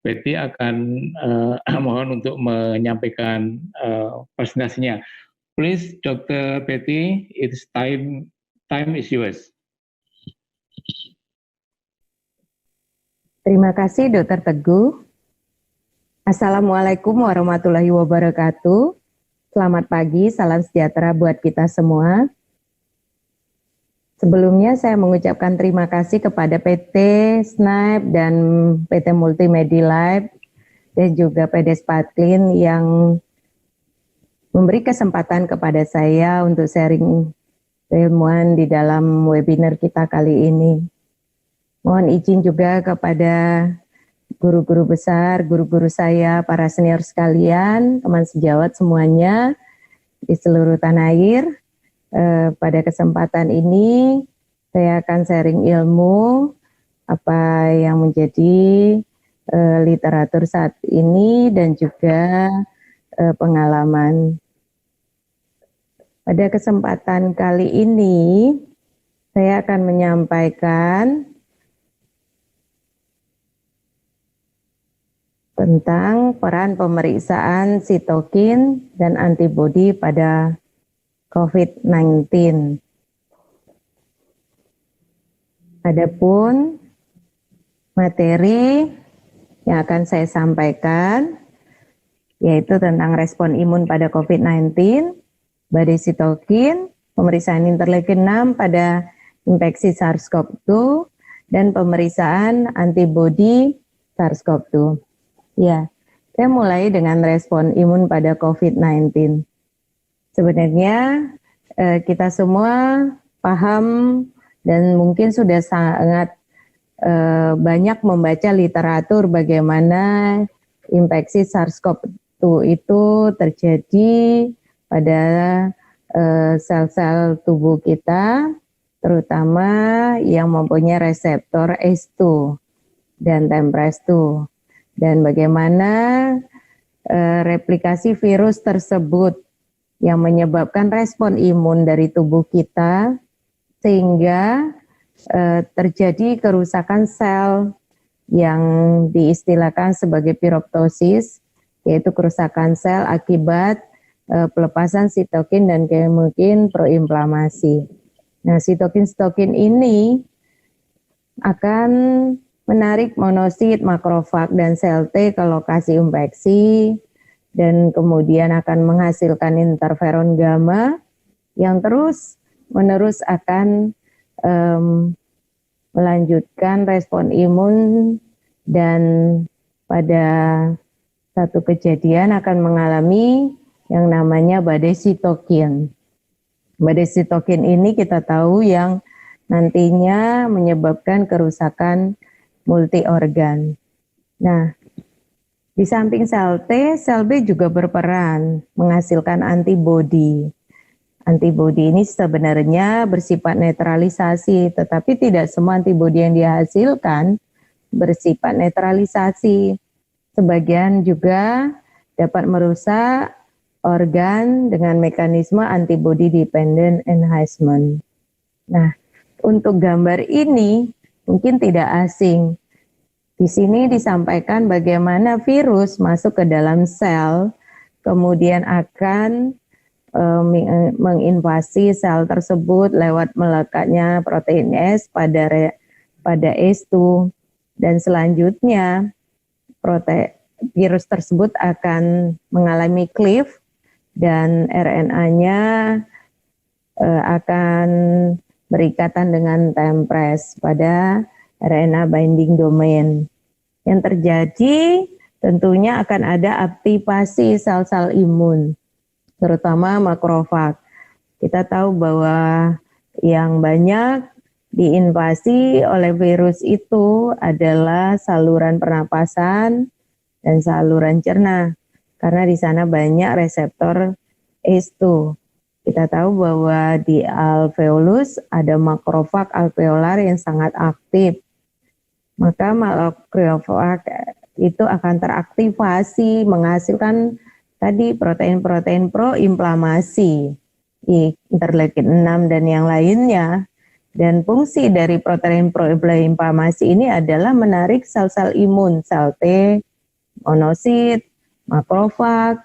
Betty akan mohon untuk menyampaikan presentasinya. Please, Dr. Betty, it's time is yours. Terima kasih, Dr. Teguh. Assalamualaikum warahmatullahi wabarakatuh. Selamat pagi, salam sejahtera buat kita semua. Sebelumnya saya mengucapkan terima kasih kepada PT SNAIP dan PT Multimedilab dan juga PDS Patklin yang memberi kesempatan kepada saya untuk sharing keilmuan di dalam webinar kita kali ini. Mohon izin juga kepada guru-guru besar, guru-guru saya, para senior sekalian, teman sejawat semuanya di seluruh tanah air. Pada kesempatan ini saya akan sharing ilmu apa yang menjadi literatur saat ini dan juga pengalaman. Pada kesempatan kali ini saya akan menyampaikan tentang peran pemeriksaan sitokin dan antibodi pada COVID-19. Adapun materi yang akan saya sampaikan yaitu tentang respon imun pada COVID-19, badai sitokin, pemeriksaan interleukin 6 pada infeksi SARS-CoV-2, dan pemeriksaan antibodi SARS-CoV-2. Ya, saya mulai dengan respon imun pada COVID-19. Sebenarnya kita semua paham dan mungkin sudah sangat banyak membaca literatur bagaimana infeksi SARS-CoV-2 itu terjadi pada sel-sel tubuh kita, terutama yang mempunyai reseptor ACE2 dan TMPRSS2. Dan bagaimana replikasi virus tersebut yang menyebabkan respon imun dari tubuh kita sehingga terjadi kerusakan sel yang diistilahkan sebagai piroptosis, yaitu kerusakan sel akibat pelepasan sitokin dan kemudian proinflamasi. Nah, sitokin ini akan menarik monosit, makrofag, dan sel T ke lokasi infeksi dan kemudian akan menghasilkan interferon gamma yang terus-menerus akan melanjutkan respon imun dan pada satu kejadian akan mengalami yang namanya badai sitokin. Badai sitokin ini kita tahu yang nantinya menyebabkan kerusakan multi organ. Nah, di samping sel T, sel B juga berperan menghasilkan antibodi. Antibodi ini sebenarnya bersifat netralisasi, tetapi tidak semua antibodi yang dihasilkan bersifat netralisasi. Sebagian juga dapat merusak organ dengan mekanisme antibody dependent enhancement. Nah, untuk gambar ini mungkin tidak asing. Di sini disampaikan bagaimana virus masuk ke dalam sel, kemudian akan menginvasi sel tersebut lewat melekatnya protein S pada S2, dan selanjutnya virus tersebut akan mengalami cleave dan RNA-nya akan berikatan dengan tempres pada RNA binding domain. Yang terjadi tentunya akan ada aktivasi sel-sel imun, terutama makrofag. Kita tahu bahwa yang banyak diinvasi oleh virus itu adalah saluran pernapasan dan saluran cerna, karena di sana banyak reseptor ACE2. Kita tahu bahwa di alveolus ada makrofag alveolar yang sangat aktif. Maka makrofag itu akan teraktivasi menghasilkan tadi protein-protein proinflamasi, interleukin 6 dan yang lainnya. Dan fungsi dari protein proinflamasi ini adalah menarik sel-sel imun, sel T, monosit, makrofag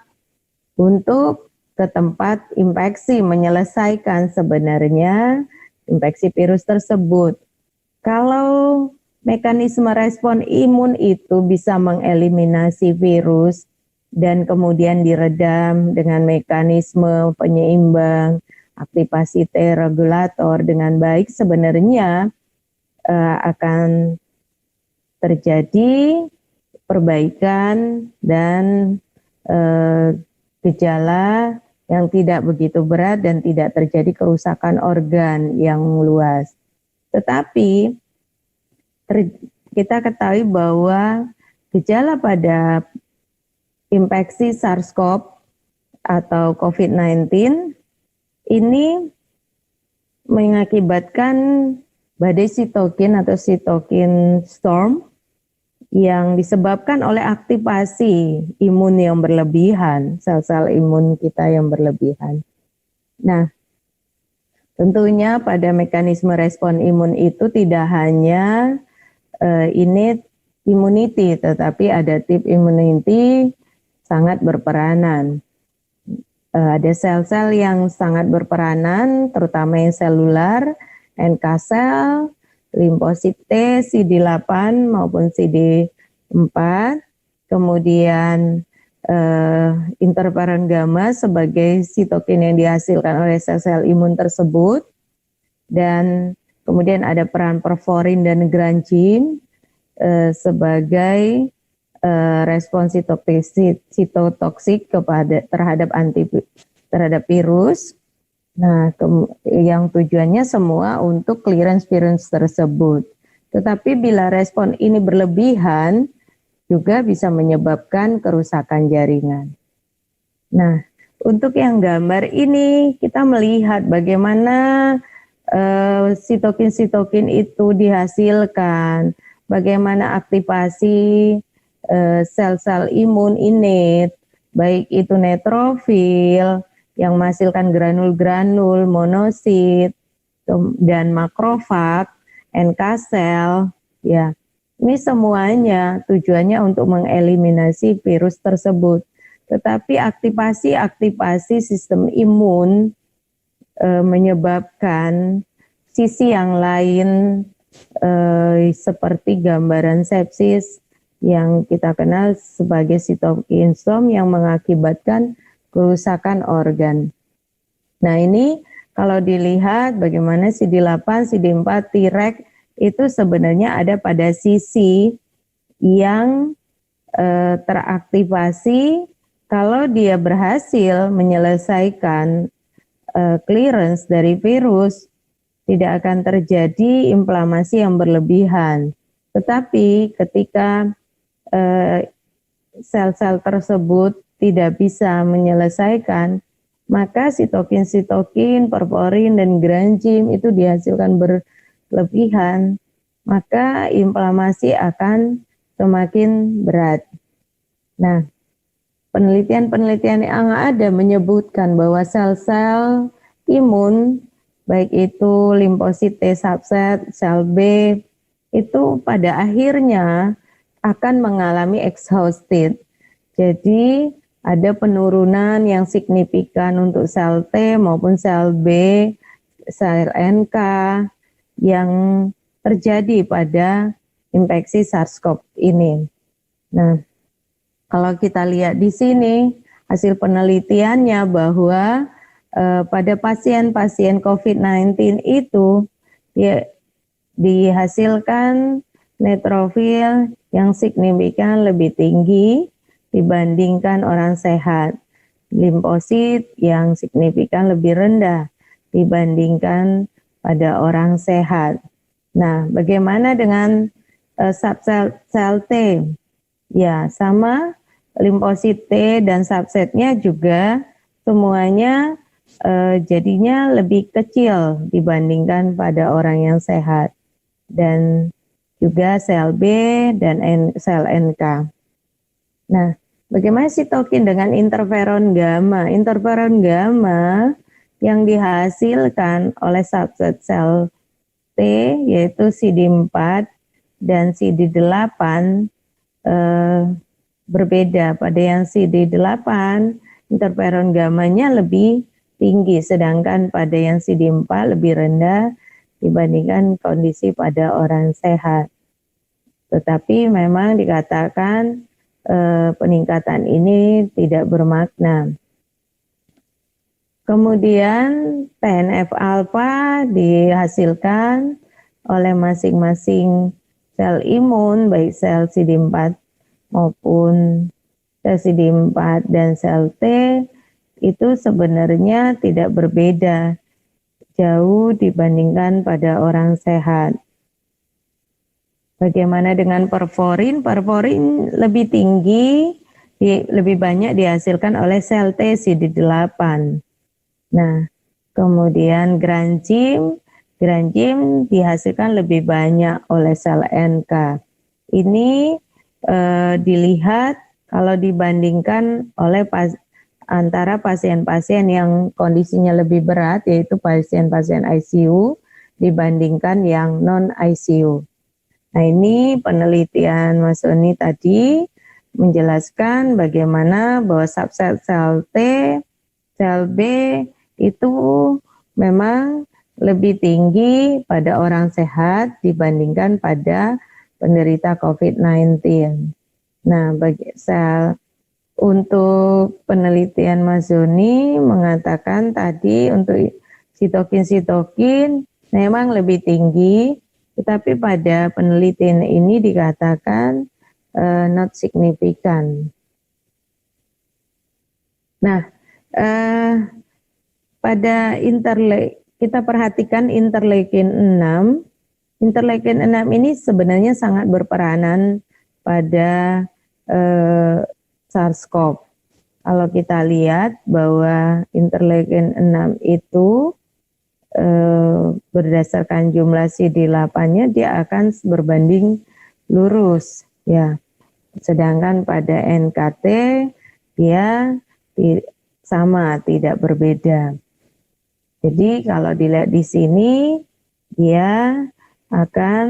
untuk ke tempat infeksi, menyelesaikan sebenarnya infeksi virus tersebut. Kalau mekanisme respon imun itu bisa mengeliminasi virus dan kemudian diredam dengan mekanisme penyeimbang, aktivasi T regulator dengan baik, sebenarnya akan terjadi perbaikan dan gejala yang tidak begitu berat dan tidak terjadi kerusakan organ yang luas. Tetapi kita ketahui bahwa gejala pada infeksi SARS-CoV atau COVID-19 ini mengakibatkan badai sitokin atau sitokin storm yang disebabkan oleh aktivasi imun yang berlebihan, sel-sel imun kita yang berlebihan. Nah, tentunya pada mekanisme respon imun itu tidak hanya innate immunity, tetapi adaptive immunity sangat berperanan. Ada sel-sel yang sangat berperanan, terutama yang selular, NK sel, limfosit T, CD8 maupun CD4, kemudian interferon gamma sebagai sitokin yang dihasilkan oleh sel-sel imun tersebut, dan kemudian ada peran perforin dan granulin sebagai respon sitotoksik terhadap virus. Nah, yang tujuannya semua untuk clearance virus tersebut. Tetapi bila respon ini berlebihan, juga bisa menyebabkan kerusakan jaringan. Nah, untuk yang gambar ini kita melihat bagaimana sitokin-sitokin itu dihasilkan, bagaimana aktivasi sel-sel imun innate, baik itu neutrofil yang menghasilkan granul-granul, monosit, dan makrofag, NK sel, ya. Ini semuanya tujuannya untuk mengeliminasi virus tersebut. Tetapi aktivasi sistem imun menyebabkan sisi yang lain seperti gambaran sepsis yang kita kenal sebagai sitokin storm yang mengakibatkan kerusakan organ. Nah, ini kalau dilihat bagaimana CD8, CD4, Treg itu sebenarnya ada pada sisi yang teraktivasi kalau dia berhasil menyelesaikan clearance dari virus, tidak akan terjadi inflamasi yang berlebihan. Tetapi ketika sel-sel tersebut tidak bisa menyelesaikan, maka sitokin, porforin, dan granzim itu dihasilkan berlebihan, maka inflamasi akan semakin berat. Nah, penelitian-penelitian yang ada menyebutkan bahwa sel-sel imun, baik itu limfosit T subset, sel B, itu pada akhirnya akan mengalami exhausted. Jadi ada penurunan yang signifikan untuk sel T maupun sel B, sel NK yang terjadi pada infeksi SARS-CoV ini. Nah, kalau kita lihat di sini hasil penelitiannya bahwa pada pasien-pasien COVID-19 itu dihasilkan neutrofil yang signifikan lebih tinggi dibandingkan orang sehat. Limfosit yang signifikan lebih rendah dibandingkan pada orang sehat. Nah, bagaimana dengan subsel sel T? Ya, sama limfosit T dan subsetnya juga semuanya jadinya lebih kecil dibandingkan pada orang yang sehat. Dan juga sel B dan sel NK. Nah, bagaimana sitokin dengan interferon gamma? Interferon gamma yang dihasilkan oleh subset sel T yaitu CD4 dan CD8 berbeda. Pada yang CD8 interferon gammanya lebih tinggi, sedangkan pada yang CD4 lebih rendah dibandingkan kondisi pada orang sehat. Tetapi memang dikatakan peningkatan ini tidak bermakna. Kemudian TNF alpha dihasilkan oleh masing-masing sel imun, baik sel CD4 maupun sel CD4 dan sel T, itu sebenarnya tidak berbeda jauh dibandingkan pada orang sehat. Bagaimana dengan porforin? Porforin lebih tinggi, lebih banyak dihasilkan oleh sel T CD8. Nah, kemudian granzim dihasilkan lebih banyak oleh sel NK. Ini dilihat kalau dibandingkan oleh antara pasien-pasien yang kondisinya lebih berat, yaitu pasien-pasien ICU dibandingkan yang non-ICU. Nah, ini penelitian Mas Oni tadi menjelaskan bagaimana bahwa subset sel T, sel B itu memang lebih tinggi pada orang sehat dibandingkan pada penderita COVID-19. Nah, untuk penelitian Mas Zoni mengatakan tadi untuk sitokin memang lebih tinggi, tetapi pada penelitian ini dikatakan not significant. Nah, pada kita perhatikan interleukin 6. Interleukin 6 ini sebenarnya sangat berperanan pada SARS-CoV. Kalau kita lihat bahwa interleukin 6 itu berdasarkan jumlah CD8-nya dia akan berbanding lurus, ya. Sedangkan pada NKT dia sama, tidak berbeda. Jadi kalau dilihat di sini dia akan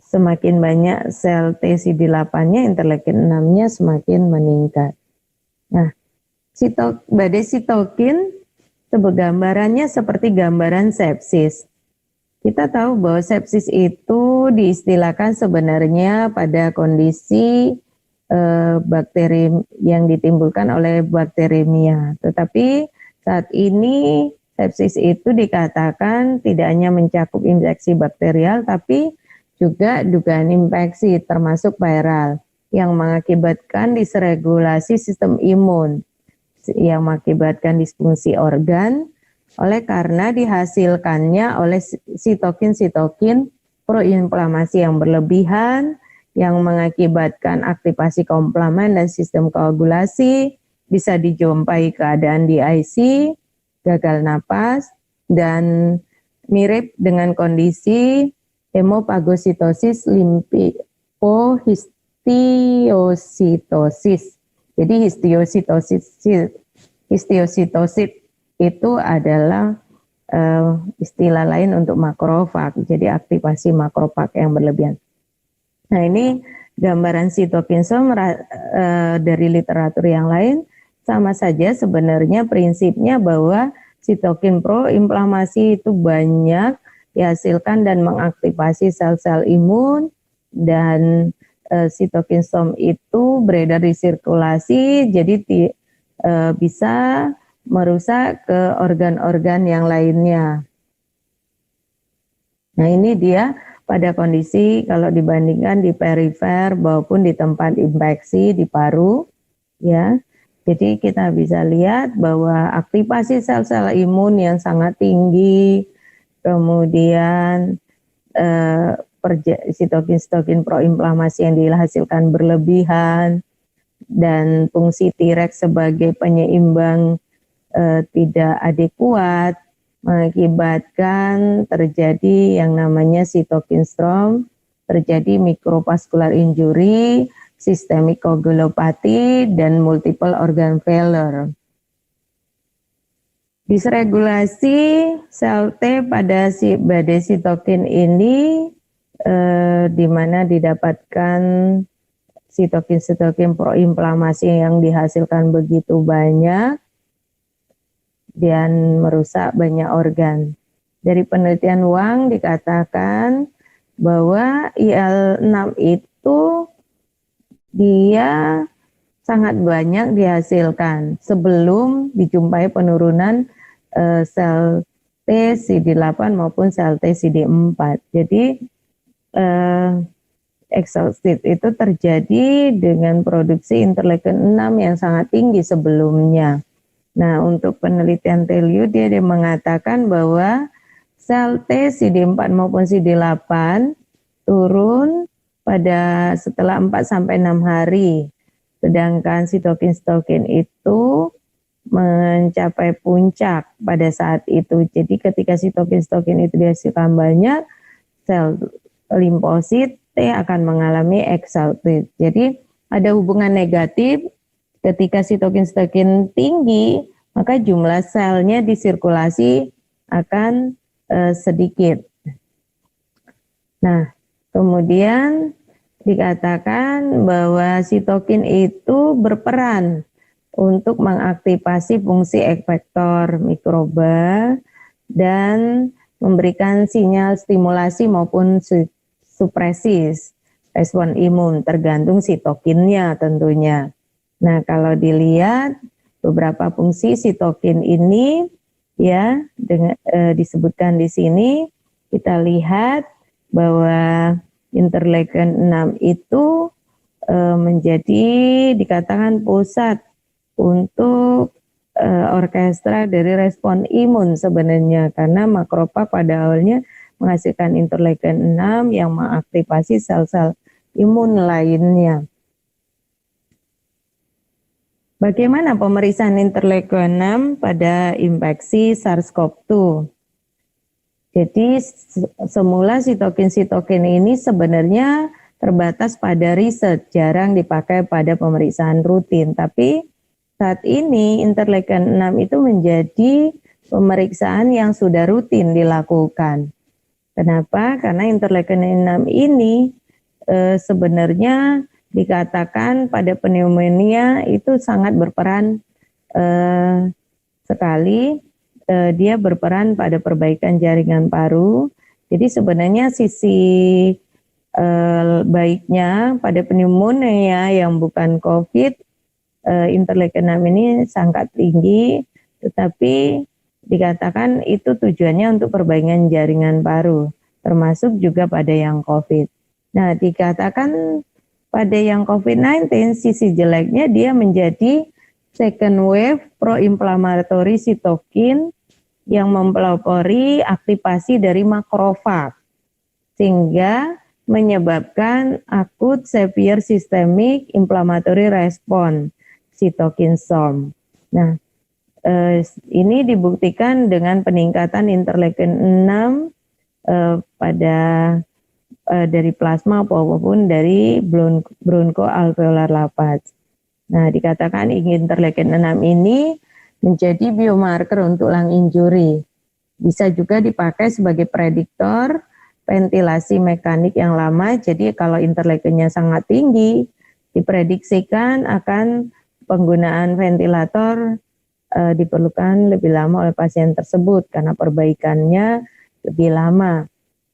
semakin banyak sel T CD8-nya, interleukin 6-nya semakin meningkat. Nah, badai sitokin gambarannya seperti gambaran sepsis. Kita tahu bahwa sepsis itu diistilahkan sebenarnya pada kondisi bakteri yang ditimbulkan oleh bakteremia. Tetapi saat ini sepsis itu dikatakan tidak hanya mencakup infeksi bakterial, tapi juga dugaan infeksi termasuk viral yang mengakibatkan disregulasi sistem imun, yang mengakibatkan disfungsi organ oleh karena dihasilkannya oleh sitokin-sitokin proinflamasi yang berlebihan yang mengakibatkan aktivasi komplement dan sistem koagulasi, bisa dijumpai keadaan DIC, gagal napas, dan mirip dengan kondisi hemopagositosis limfohistiositosis. Jadi histiositosis itu adalah istilah lain untuk makrofag, jadi aktivasi makrofag yang berlebihan. Nah, ini gambaran sitokin storm dari literatur yang lain, sama saja sebenarnya prinsipnya bahwa sitokin proinflamasi itu banyak dihasilkan dan mengaktifasi sel-sel imun, dan sitokin storm itu beredar di sirkulasi, jadi bisa merusak ke organ-organ yang lainnya. Nah, ini dia pada kondisi kalau dibandingkan di perifer maupun di tempat infeksi di paru, ya. Jadi kita bisa lihat bahwa aktivasi sel-sel imun yang sangat tinggi, kemudian sitokin proinflamasi yang dihasilkan berlebihan, dan fungsi T-rex sebagai penyeimbang tidak adekuat, mengakibatkan terjadi yang namanya sitokin storm, terjadi microvascular injury, systemic coagulopathy, dan multiple organ failure. Disregulasi sel T pada badai sitokin ini di mana didapatkan sitokin proinflamasi yang dihasilkan begitu banyak dan merusak banyak organ. Dari penelitian Wang dikatakan bahwa IL-6 itu dia sangat banyak dihasilkan sebelum dijumpai penurunan sel T CD8 maupun sel T CD4. Jadi exhausted itu terjadi dengan produksi interleukin 6 yang sangat tinggi sebelumnya. Nah, untuk penelitian Telliu dia mengatakan bahwa sel T CD4 maupun CD8 turun pada setelah 4-6 hari. Sedangkan sitokin itu mencapai puncak pada saat itu. Jadi ketika sitokin itu dihasilkan banyak, sel limfosit T akan mengalami exhausted. Jadi ada hubungan negatif. Ketika sitokin tinggi, maka jumlah selnya di sirkulasi akan sedikit. Nah, kemudian dikatakan bahwa sitokin itu berperan untuk mengaktifasi fungsi efektor mikroba dan memberikan sinyal stimulasi maupun supresis respon imun, tergantung sitokinnya tentunya. Nah, kalau dilihat beberapa fungsi sitokin ini ya disebutkan di sini, kita lihat bahwa interleukin 6 itu menjadi dikatakan pusat untuk orkestra dari respon imun sebenarnya, karena makrofag pada awalnya menghasilkan interleukin 6 yang mengaktifasi sel-sel imun lainnya. Bagaimana pemeriksaan interleukin 6 pada infeksi SARS-CoV-2? Jadi semula sitokin ini sebenarnya terbatas pada riset, jarang dipakai pada pemeriksaan rutin. Tapi saat ini interleukin 6 itu menjadi pemeriksaan yang sudah rutin dilakukan. Kenapa? Karena interleukin 6 ini sebenarnya dikatakan pada pneumonia itu sangat berperan sekali. Dia berperan pada perbaikan jaringan paru. Jadi sebenarnya sisi baiknya pada pneumonia yang bukan COVID, interleukin 6 ini sangat tinggi, tetapi dikatakan itu tujuannya untuk perbaikan jaringan paru, termasuk juga pada yang COVID. Nah, dikatakan pada yang COVID-19, sisi jeleknya dia menjadi second wave pro-inflammatory sitokin yang mempelopori aktivasi dari makrofag sehingga menyebabkan akut severe systemic inflammatory response cytokine storm. Nah, ini dibuktikan dengan peningkatan interleukin 6 pada dari plasma maupun dari bronchoalveolar lavage. Nah, dikatakan interleukin 6 ini menjadi biomarker untuk lung injury. Bisa juga dipakai sebagai prediktor ventilasi mekanik yang lama. Jadi kalau interleukinnya sangat tinggi, diprediksikan akan penggunaan ventilator diperlukan lebih lama oleh pasien tersebut karena perbaikannya lebih lama.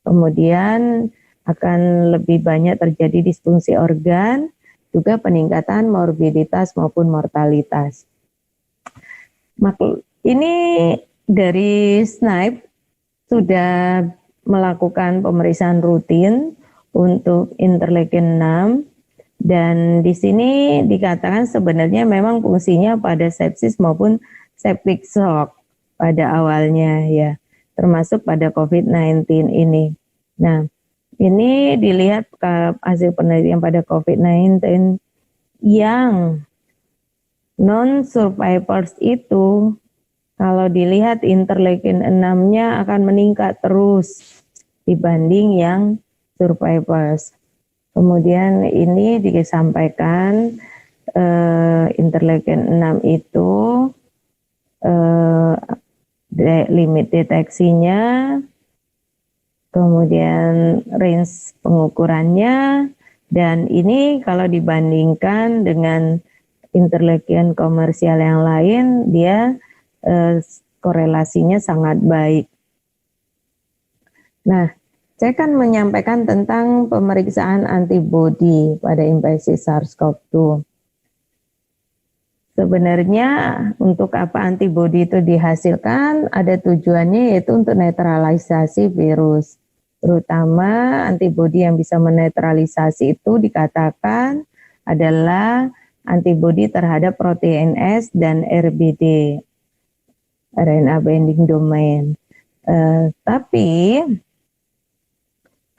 Kemudian akan lebih banyak terjadi disfungsi organ, juga peningkatan morbiditas maupun mortalitas. Ini dari SNIPE sudah melakukan pemeriksaan rutin untuk interleukin 6 dan di sini dikatakan sebenarnya memang fungsinya pada sepsis maupun septic shock pada awalnya ya, termasuk pada COVID-19 ini. Nah, ini dilihat hasil penelitian pada COVID-19 yang non-survivors itu kalau dilihat interleukin 6-nya akan meningkat terus dibanding yang survivors. Kemudian ini disampaikan interleukin 6 itu limit deteksinya, kemudian range pengukurannya, dan ini kalau dibandingkan dengan interleukin komersial yang lain, dia korelasinya sangat baik. Nah, saya akan menyampaikan tentang pemeriksaan antibodi pada infeksi SARS-CoV-2. Sebenarnya untuk apa antibodi itu dihasilkan, ada tujuannya yaitu untuk netralisasi virus. Terutama antibodi yang bisa menetralisasi itu dikatakan adalah antibodi terhadap protein S dan RBD, RNA binding domain. Tapi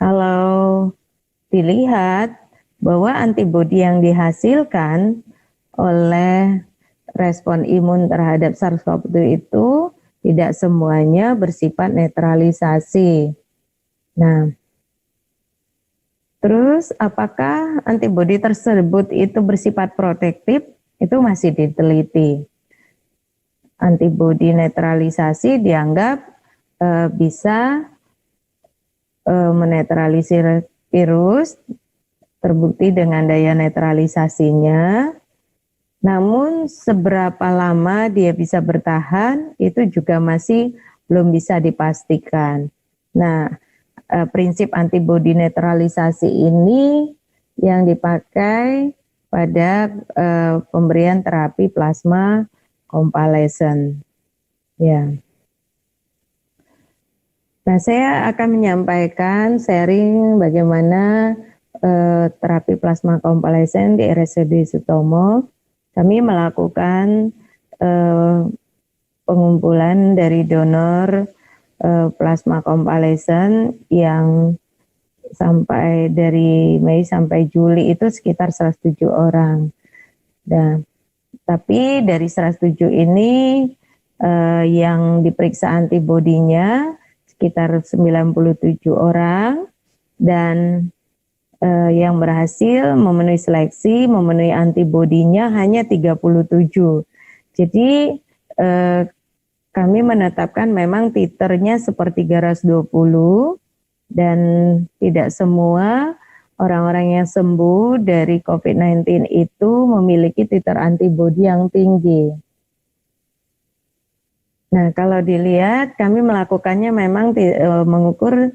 kalau dilihat bahwa antibodi yang dihasilkan oleh respon imun terhadap SARS-CoV-2 itu tidak semuanya bersifat netralisasi. Nah, terus apakah antibodi tersebut itu bersifat protektif? Itu masih diteliti. Antibodi netralisasi dianggap bisa menetralisir virus, terbukti dengan daya netralisasinya. Namun seberapa lama dia bisa bertahan itu juga masih belum bisa dipastikan. Nah, prinsip antibodi netralisasi ini yang dipakai pada pemberian terapi plasma konvalesen. Ya. Nah, saya akan menyampaikan sharing bagaimana terapi plasma konvalesen di RSUD Sutomo. Kami melakukan pengumpulan dari donor plasma konvalesen yang sampai dari Mei sampai Juli itu sekitar 107 orang. Dan tapi dari 107 ini yang diperiksa antibodinya sekitar 97 orang dan yang berhasil memenuhi seleksi, memenuhi antibodinya hanya 37. Jadi kami menetapkan memang titernya seperti 320 dan tidak semua orang-orang yang sembuh dari COVID-19 itu memiliki titer antibodi yang tinggi. Nah, kalau dilihat kami melakukannya memang mengukur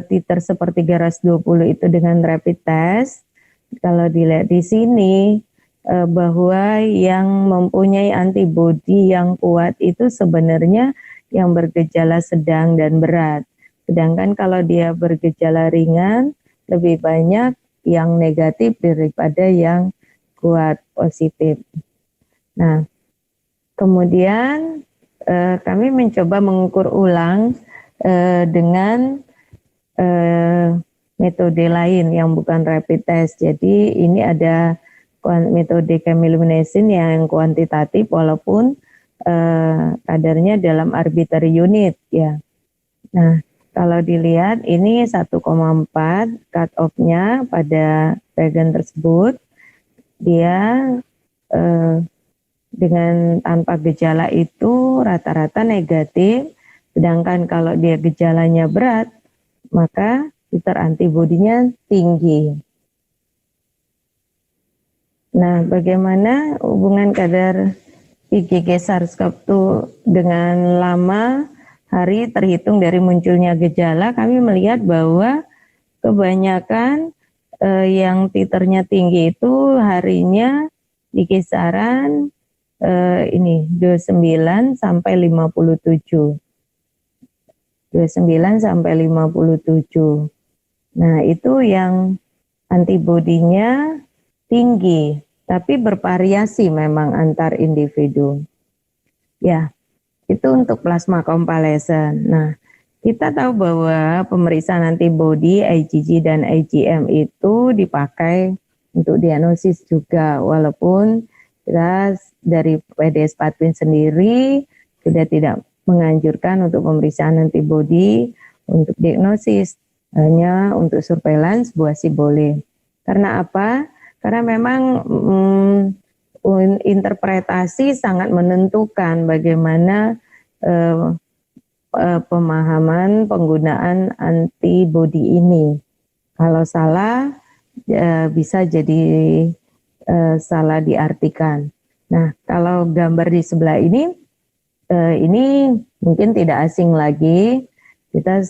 titer seperti 320 itu dengan rapid test. Kalau dilihat di sini bahwa yang mempunyai antibodi yang kuat itu sebenarnya yang bergejala sedang dan berat. Sedangkan kalau dia bergejala ringan, lebih banyak yang negatif daripada yang kuat positif. Nah, kemudian kami mencoba mengukur ulang dengan metode lain yang bukan rapid test. Jadi ini ada metode chemiluminescence yang kuantitatif walaupun kadarnya dalam arbitrary unit ya. Nah, kalau dilihat ini 1,4 cut off-nya pada reagen tersebut, dia dengan tanpa gejala itu rata-rata negatif, sedangkan kalau dia gejalanya berat, maka titer antibodinya tinggi. Nah, bagaimana hubungan kadar IgG SARS-CoV-2 dengan lama hari terhitung dari munculnya gejala? Kami melihat bahwa kebanyakan yang titernya tinggi itu harinya di kisaran 29 sampai 57. 29 sampai 57. Nah, itu yang antibodinya tinggi, tapi bervariasi memang antar individu. Ya, itu untuk plasma konvalesen. Nah, kita tahu bahwa pemeriksaan antibodi IgG dan IgM itu dipakai untuk diagnosis juga, walaupun kita dari PDS Pathwin sendiri sudah tidak menganjurkan untuk pemeriksaan antibodi untuk diagnosis, hanya untuk surveillance buasi boleh. Karena apa? Karena memang interpretasi sangat menentukan bagaimana pemahaman penggunaan antibodi ini. Kalau salah bisa jadi salah diartikan. Nah, kalau gambar di sebelah ini mungkin tidak asing lagi. Kita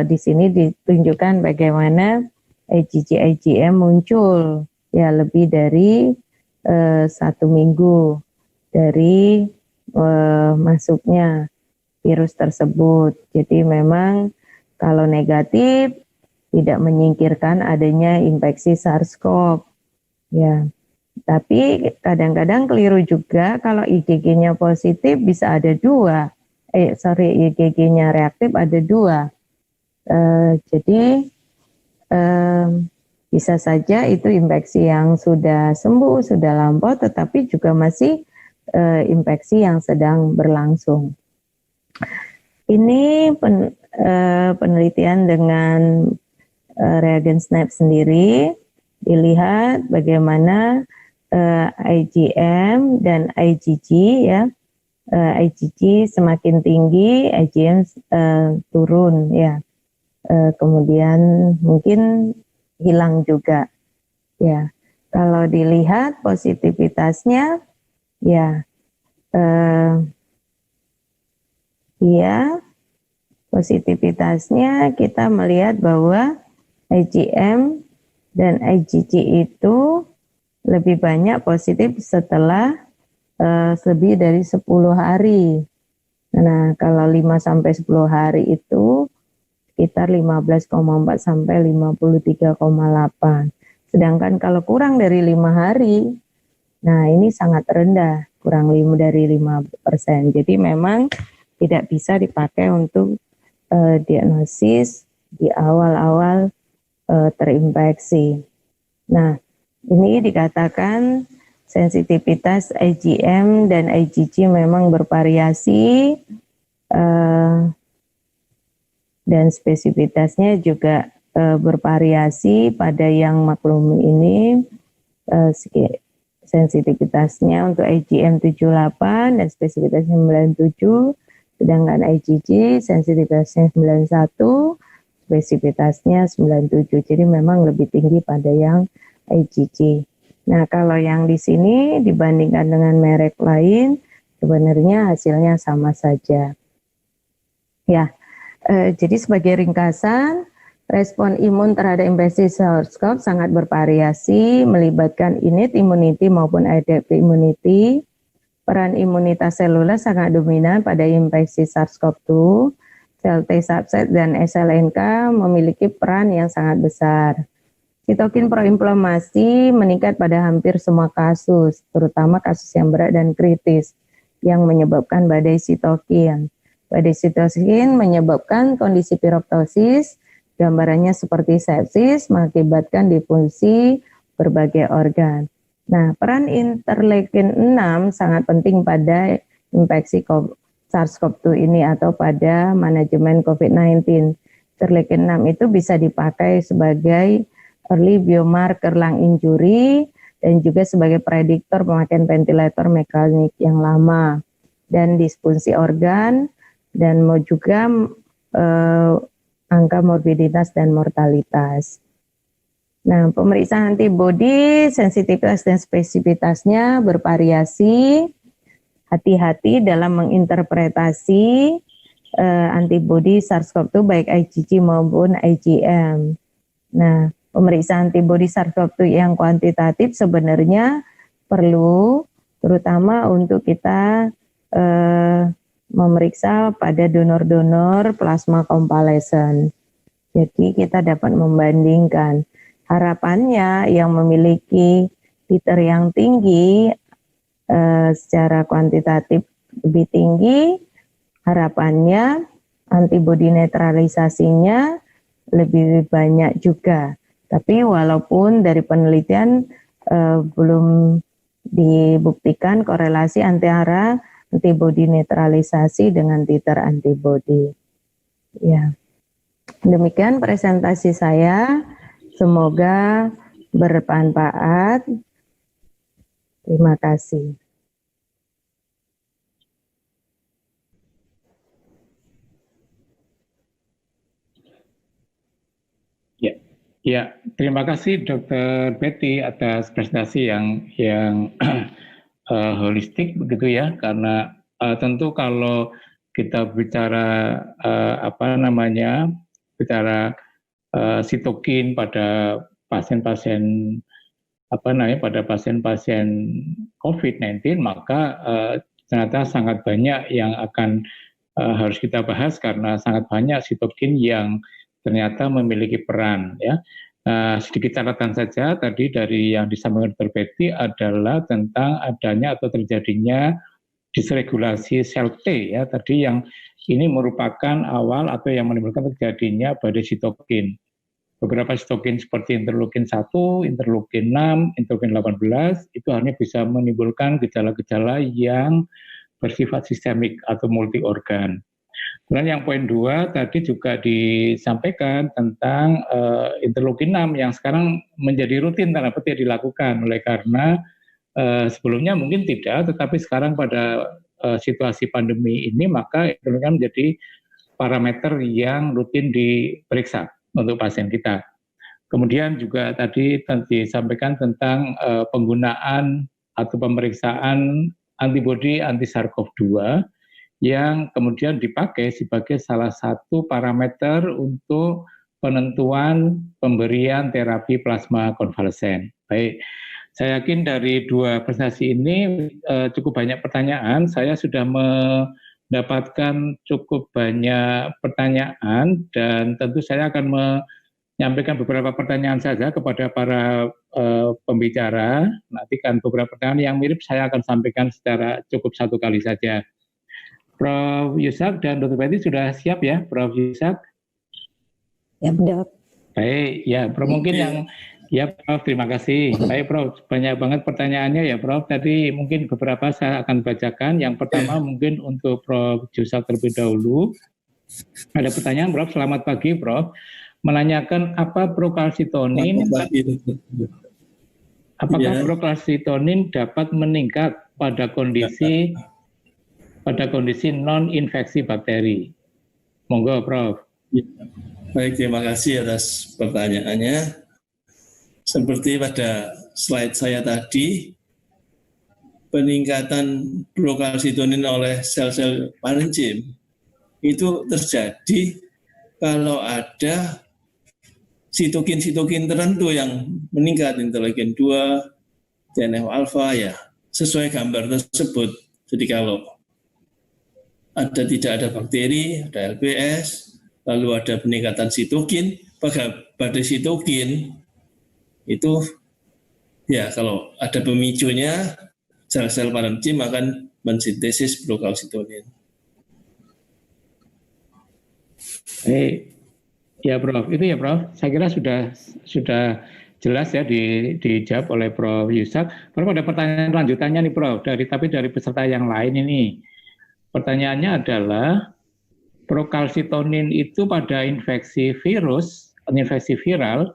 di sini ditunjukkan bagaimana IgG IgM muncul ya lebih dari 1 minggu dari masuknya virus tersebut. Jadi memang kalau negatif tidak menyingkirkan adanya infeksi SARS-CoV ya. Tapi kadang-kadang keliru juga kalau IgG-nya positif bisa ada 2. IgG-nya reaktif ada 2. Jadi bisa saja itu infeksi yang sudah sembuh, sudah lampau, tetapi juga masih infeksi yang sedang berlangsung. Ini penelitian dengan reagen SNAP sendiri, dilihat bagaimana IgM dan IgG ya, IgG semakin tinggi, IgM turun ya, kemudian mungkin hilang juga ya. Kalau dilihat positivitasnya ya, positivitasnya kita melihat bahwa IgM dan IgG itu lebih banyak positif setelah lebih dari 10 hari. Nah, kalau 5 sampai 10 hari itu sekitar 15,4 sampai 53,8. Sedangkan kalau kurang dari 5 hari, nah ini sangat rendah, kurang dari 5%. Jadi memang tidak bisa dipakai untuk diagnosis di awal-awal terinfeksi. Nah, ini dikatakan sensitivitas IgM dan IgG memang bervariasi dan spesifitasnya juga bervariasi. Pada yang maklum ini sensitivitasnya untuk IgM 78 dan spesifitasnya 97, sedangkan IgG sensitivitasnya 91, spesifitasnya 97. Jadi memang lebih tinggi pada yang IgG. Nah, kalau yang di sini dibandingkan dengan merek lain, sebenarnya hasilnya sama saja. Ya, jadi sebagai ringkasan, respon imun terhadap infeksi SARS-CoV sangat bervariasi, melibatkan innate immunity maupun adaptive immunity. Peran imunitas seluler sangat dominan pada infeksi SARS-CoV-2. Sel T subset dan SLNK memiliki peran yang sangat besar. Sitokin proinflamasi meningkat pada hampir semua kasus, terutama kasus yang berat dan kritis. yang menyebabkan badai sitokin. Badai sitokin menyebabkan kondisi piroptosis, gambarannya seperti sepsis, mengakibatkan difungsi berbagai organ. Nah, peran interleukin 6 sangat penting pada infeksi SARS-CoV-2 ini atau pada manajemen COVID-19. Interleukin 6 itu bisa dipakai sebagai early biomarker lung injury dan juga sebagai prediktor pemakaian ventilator mekanik yang lama dan disfungsi organ dan mau juga angka morbiditas dan mortalitas. Nah, pemeriksaan antibodi, sensitivitas dan spesifitasnya bervariasi. Hati-hati dalam menginterpretasi antibodi SARS-CoV-2 baik IgG maupun IgM. Nah, pemeriksaan antibodi SARS-CoV-2 yang kuantitatif sebenarnya perlu terutama untuk kita memeriksa pada donor-donor plasma konvalesen. Jadi kita dapat membandingkan. Harapannya yang memiliki titer yang tinggi secara kuantitatif lebih tinggi, harapannya antibodi netralisasinya lebih banyak juga. Tapi walaupun dari penelitian belum dibuktikan korelasi antara antibodi netralisasi dengan titer antibodi. Ya, demikian presentasi saya. Semoga bermanfaat. Terima kasih. Ya, terima kasih Dr. Betty atas presentasi yang holistik begitu ya, karena tentu kalau kita bicara bicara sitokin pada pasien-pasien pada pasien-pasien COVID-19, maka ternyata sangat banyak yang akan harus kita bahas karena sangat banyak sitokin yang ternyata memiliki peran ya. Sedikit catatan saja tadi dari yang disampaikan Dr. Betty adalah tentang adanya atau terjadinya disregulasi sel T ya, tadi yang ini merupakan awal atau yang menimbulkan terjadinya badai sitokin. Beberapa sitokin seperti interleukin 1, interleukin 6, interleukin 18 itu hanya bisa menimbulkan gejala-gejala yang bersifat sistemik atau multi organ. Kemudian yang poin 2 tadi juga disampaikan tentang interleukin 6 yang sekarang menjadi rutin tanda petik dilakukan oleh karena sebelumnya mungkin tidak, tetapi sekarang pada situasi pandemi ini maka interleukin menjadi parameter yang rutin diperiksa untuk pasien kita. Kemudian juga tadi disampaikan tentang penggunaan atau pemeriksaan antibodi anti SARS-CoV-2 yang kemudian dipakai sebagai salah satu parameter untuk penentuan pemberian terapi plasma konvalesen. Baik, saya yakin dari dua presentasi ini cukup banyak pertanyaan. Saya sudah mendapatkan cukup banyak pertanyaan dan tentu saya akan menyampaikan beberapa pertanyaan saja kepada para pembicara. Nanti kan beberapa pertanyaan yang mirip saya akan sampaikan secara cukup satu kali saja. Prof. Yusak dan Dr. Betty sudah siap ya, Prof. Yusak? Ya, Dok. Baik, ya, Prof. Mungkin yang, ya Prof, terima kasih. Baik, Prof, banyak banget pertanyaannya ya, Prof. Tadi mungkin beberapa saya akan bacakan. Yang pertama mungkin untuk Prof. Yusak terlebih dahulu. Ada pertanyaan, Prof. Selamat pagi, Prof. Menanyakan apa prokalsitonin, apakah prokalsitonin dapat meningkat pada kondisi non-infeksi bakteri. Monggo, Prof. Ya. Baik, terima kasih atas pertanyaannya. Seperti pada slide saya tadi, peningkatan prokalsitonin oleh sel-sel parenkim itu terjadi kalau ada sitokin-sitokin tertentu yang meningkat, interleukin 2, TNF-alpha ya, sesuai gambar tersebut. Jadi kalau tidak ada bakteri, ada LPS, lalu ada peningkatan sitokin, pada sitokin itu ya kalau ada pemicunya, sel-sel parenkim akan mensintesis prokalsitonin. Ya Prof, itu ya Prof. Saya kira sudah jelas ya dijawab oleh Prof. Yusak. Prof, ada pertanyaan lanjutannya nih Prof, dari peserta yang lain ini. Pertanyaannya adalah prokalsitonin itu pada infeksi virus, infeksi viral,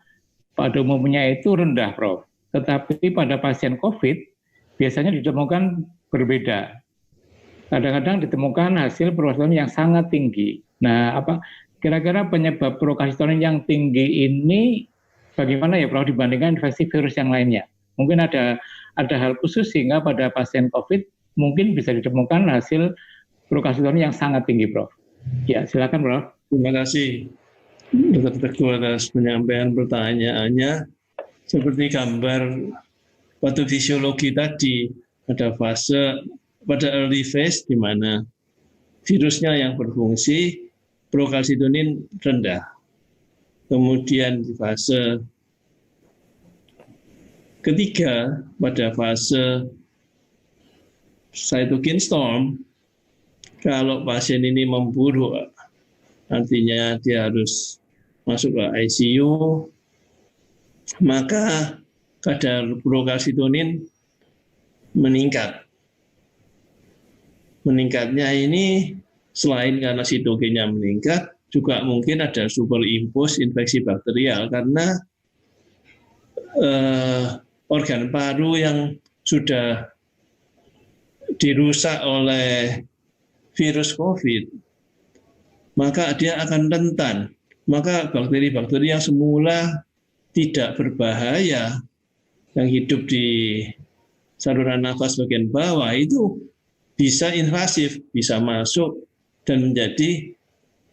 pada umumnya itu rendah Prof. Tetapi pada pasien COVID biasanya ditemukan berbeda. Kadang-kadang ditemukan hasil prokalsitonin yang sangat tinggi. Nah, kira-kira penyebab prokalsitonin yang tinggi ini bagaimana ya Prof dibandingkan infeksi virus yang lainnya? Mungkin ada hal khusus sehingga pada pasien COVID mungkin bisa ditemukan hasil prokalsitonin yang sangat tinggi Prof. Ya, silakan Prof. Terima kasih Dr. Teguh atas penyampaian pertanyaannya. Seperti gambar patofisiologi tadi, ada fase pada early phase di mana virusnya yang berfungsi, prokalsitonin rendah. Kemudian di fase ketiga, pada fase cytokine storm, kalau pasien ini memburuk, artinya dia harus masuk ke ICU, maka kadar prokalsitonin meningkat. Meningkatnya ini selain karena sitokinnya meningkat, juga mungkin ada superimpos infeksi bakterial karena organ paru yang sudah dirusak oleh virus COVID, maka dia akan rentan. Maka bakteri-bakteri yang semula tidak berbahaya, yang hidup di saluran nafas bagian bawah itu bisa invasif, bisa masuk dan menjadi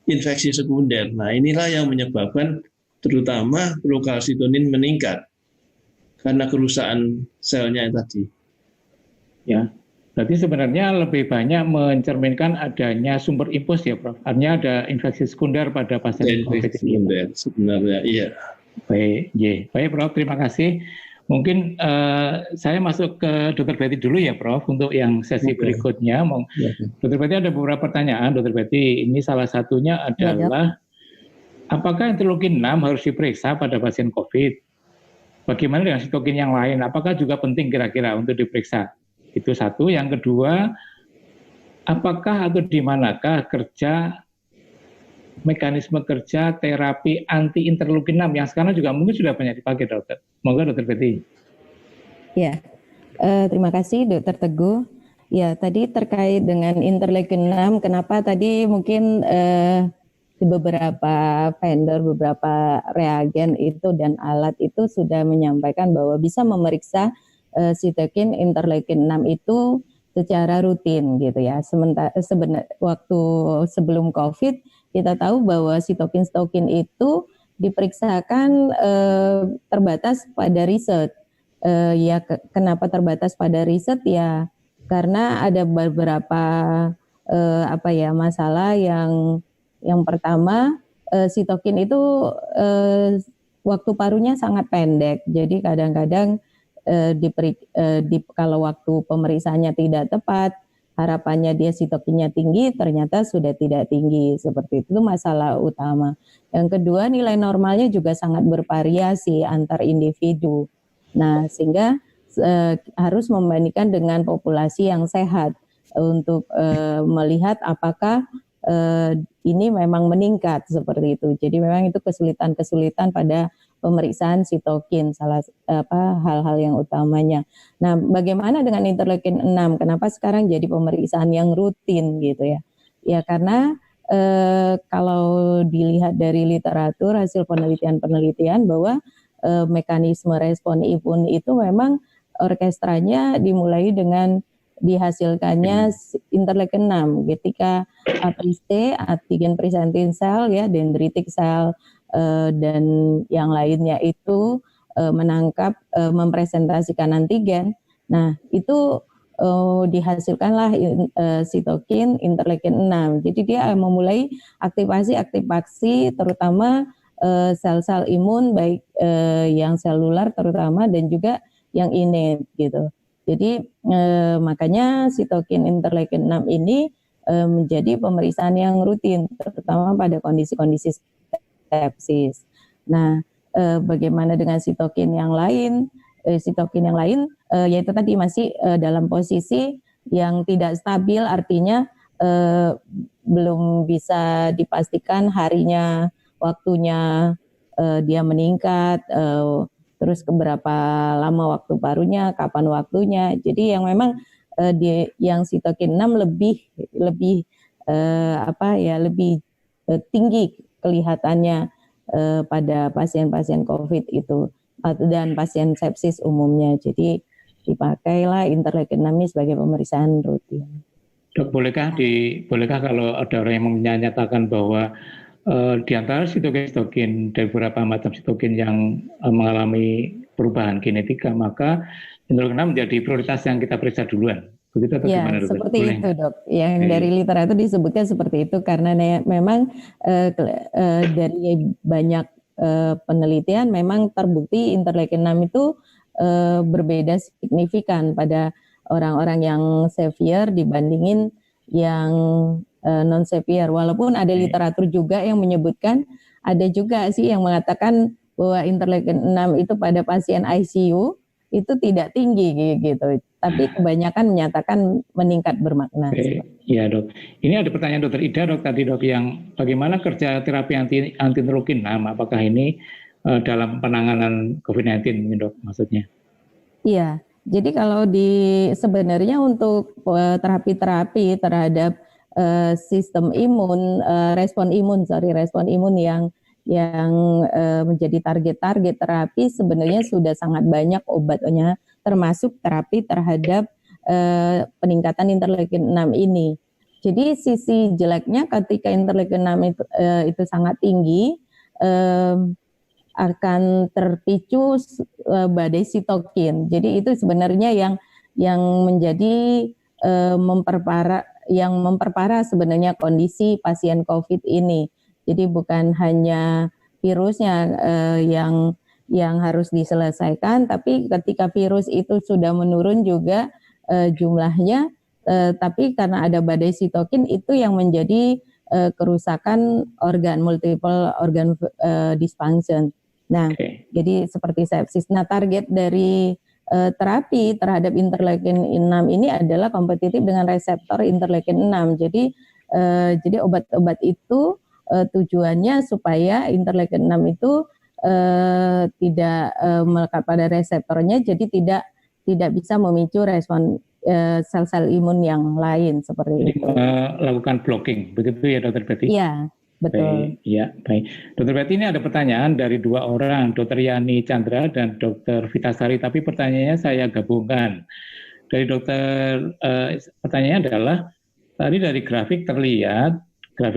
infeksi sekunder. Nah, inilah yang menyebabkan terutama prokalsitonin meningkat karena kerusakan selnya tadi. Ya, berarti sebenarnya lebih banyak mencerminkan adanya sumber impus ya Prof. Artinya ada infeksi sekunder pada pasien COVID ini. Sekunder, sebenarnya iya. Baik Prof, terima kasih. Mungkin saya masuk ke Dr. Betty dulu ya Prof untuk yang sesi berikutnya. Dr. Betty ada beberapa pertanyaan. Dr. Betty, ini salah satunya adalah apakah interleukin 6 harus diperiksa pada pasien COVID? Bagaimana dengan sitokin yang lain? Apakah juga penting kira-kira untuk diperiksa? Itu satu. Yang kedua, apakah atau di manakah mekanisme kerja terapi anti interleukin 6 yang sekarang juga mungkin sudah banyak dipakai dokter. Monggo Dr. Betty. Ya, terima kasih Dr. Teguh. Ya, tadi terkait dengan interleukin 6, kenapa tadi mungkin di beberapa vendor, beberapa reagen itu dan alat itu sudah menyampaikan bahwa bisa memeriksa sitokin interleukin 6 itu secara rutin gitu ya. Sementara waktu sebelum COVID kita tahu bahwa sitokin itu diperiksakan terbatas pada riset. Kenapa terbatas pada riset ya? Karena ada beberapa masalah yang pertama sitokin itu waktu parunya sangat pendek. Jadi kadang-kadang kalau waktu pemeriksaannya tidak tepat, harapannya dia sitokinnya tinggi, ternyata sudah tidak tinggi. Seperti itu masalah utama. Yang kedua, nilai normalnya juga sangat bervariasi antar individu. Nah, sehingga harus membandingkan dengan populasi yang sehat untuk melihat apakah ini memang meningkat seperti itu. Jadi memang itu kesulitan-kesulitan pada pemeriksaan sitokin, hal-hal yang utamanya. Nah, bagaimana dengan interleukin 6? Kenapa sekarang jadi pemeriksaan yang rutin gitu ya? Ya karena kalau dilihat dari literatur hasil penelitian bahwa mekanisme respon imun itu memang orkestranya dimulai dengan dihasilkannya interleukin 6 ketika APC, antigen presenting cell ya, dendritic cell dan yang lainnya itu menangkap mempresentasikan antigen. Nah, itu dihasilkanlah sitokin interleukin 6. Jadi dia memulai aktivasi terutama sel-sel imun baik yang selular terutama dan juga yang innate gitu. Jadi makanya sitokin interleukin 6 ini menjadi pemeriksaan yang rutin, terutama pada kondisi-kondisi sepsis. Nah, bagaimana dengan sitokin yang lain? Sitokin yang lain yaitu tadi masih dalam posisi yang tidak stabil, artinya belum bisa dipastikan harinya, waktunya dia meningkat, terus keberapa lama waktu parunya, kapan waktunya. Jadi yang memang yang sitokin 6 lebih tinggi kelihatannya pada pasien-pasien COVID itu dan pasien sepsis umumnya. Jadi dipakailah interleukin 6 ini sebagai pemeriksaan rutin. Dok, bolehkah kalau ada orang yang menyatakan bahwa di antara sitokin dari beberapa macam sitokin yang mengalami perubahan genetika, maka interleukin 6 menjadi prioritas yang kita periksa duluan. Begitu atau ya, gimana, Dok? Seperti itu, Dok. Yang dari literatur disebutkan seperti itu karena memang dari banyak penelitian memang terbukti interleukin 6 itu berbeda signifikan pada orang-orang yang severe dibandingin yang non severe. Walaupun ada literatur juga yang menyebutkan, ada juga sih yang mengatakan bahwa interleukin 6 itu pada pasien ICU itu tidak tinggi gitu. Tapi kebanyakan menyatakan meningkat bermakna. Iya, Dok. Ini ada pertanyaan Dokter Ida, Dok, tadi, Dok, yang bagaimana kerja terapi anti interleukin 6? Apakah ini dalam penanganan COVID-19, Dok, maksudnya? Iya. Jadi kalau sebenarnya untuk terapi-terapi terhadap sistem imun, respon imun yang menjadi target terapi sebenarnya sudah sangat banyak obatnya, termasuk terapi terhadap peningkatan interleukin 6 ini. Jadi sisi jeleknya ketika interleukin 6 itu sangat tinggi, akan terpicu badai sitokin. Jadi itu sebenarnya yang menjadi memperparah sebenarnya kondisi pasien COVID ini. Jadi bukan hanya virusnya yang harus diselesaikan, tapi ketika virus itu sudah menurun juga jumlahnya, tapi karena ada badai sitokin itu yang menjadi kerusakan multiple organ dysfunction. Nah, jadi seperti sepsis. Nah, target dari terapi terhadap interleukin 6 ini adalah kompetitif dengan reseptor interleukin 6. Jadi obat-obat itu tujuannya supaya interleukin 6 itu tidak melekat pada reseptornya, jadi tidak bisa memicu respon sel-sel imun yang lain seperti itu. Lakukan blocking, begitu ya, Dokter Betty? Iya, betul. Baik. Dokter Betty, ini ada pertanyaan dari 2 orang, Dokter Yani Chandra dan Dokter Vitasari, tapi pertanyaannya saya gabungkan. Dari dokter, pertanyaannya adalah, tadi dari grafik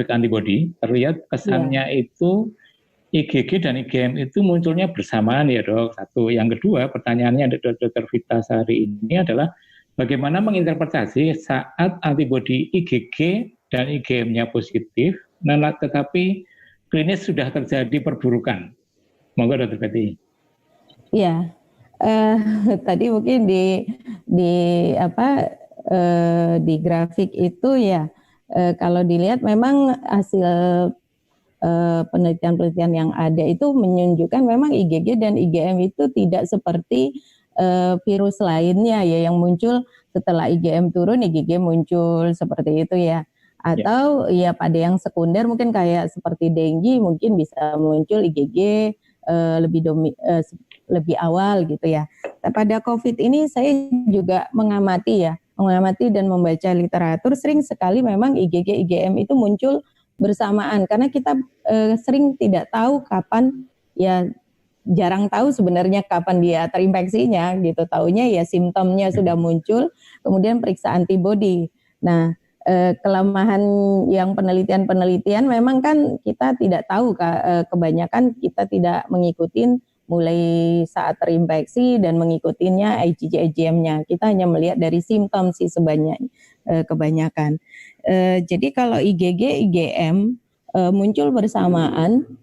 antibody, terlihat kesannya itu IgG dan IgM itu munculnya bersamaan ya, Dok. Satu. Yang kedua, pertanyaannya dari Dokter Vitasari ini adalah, bagaimana menginterpretasi saat antibody IgG dan IgM-nya positif, tetapi klinis sudah terjadi perburukan? Monggo, Dokter Betty. Iya, tadi mungkin di grafik itu ya, kalau dilihat memang hasil penelitian-penelitian yang ada itu menunjukkan memang IgG dan IgM itu tidak seperti virus lainnya ya, yang muncul setelah IgM turun, IgG muncul seperti itu ya. Atau ya pada yang sekunder mungkin kayak seperti dengue mungkin bisa muncul IgG lebih awal gitu ya. Nah, pada COVID ini saya juga mengamati dan membaca literatur, sering sekali memang IgG IgM itu muncul bersamaan karena kita sering tidak tahu kapan, ya jarang tahu sebenarnya kapan dia terinfeksinya gitu. Taunya ya simptomnya sudah muncul, kemudian periksa antibodi. Nah, kelemahan yang penelitian memang kan kita tidak tahu, kebanyakan kita tidak mengikuti mulai saat terinfeksi dan mengikutinya IgG IgM-nya. Kita hanya melihat dari simptom sih kebanyakan. Jadi kalau IgG IgM muncul bersamaan,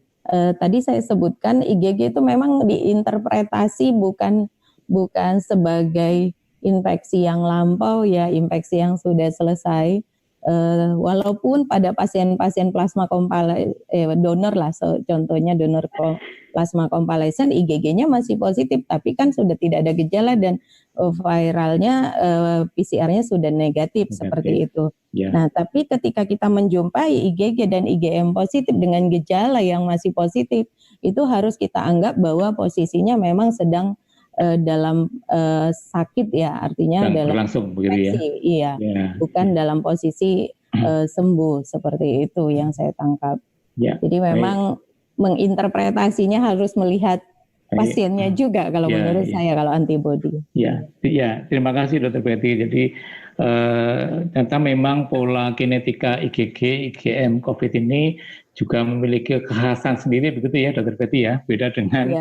tadi saya sebutkan IgG itu memang diinterpretasi bukan sebagai infeksi yang lampau ya, infeksi yang sudah selesai. Walaupun pada pasien-pasien plasma donor lah, contohnya donor plasma konvalesen, IgG-nya masih positif, tapi kan sudah tidak ada gejala dan viralnya PCR-nya sudah negatif seperti itu. Ya. Nah, tapi ketika kita menjumpai IgG dan IgM positif dengan gejala yang masih positif, itu harus kita anggap bahwa posisinya memang sedang dalam sakit ya, artinya dalam berlangsung begitu ya. Iya, bukan dalam posisi sembuh, seperti itu yang saya tangkap. Ya. Jadi memang menginterpretasinya harus melihat pasiennya juga kalau menurut saya kalau antibodi. Ya, terima kasih Dr. Betty. Jadi ternyata memang pola kinetika IgG, IgM COVID ini juga memiliki kekhasan sendiri begitu ya Dr. Betty ya, beda dengan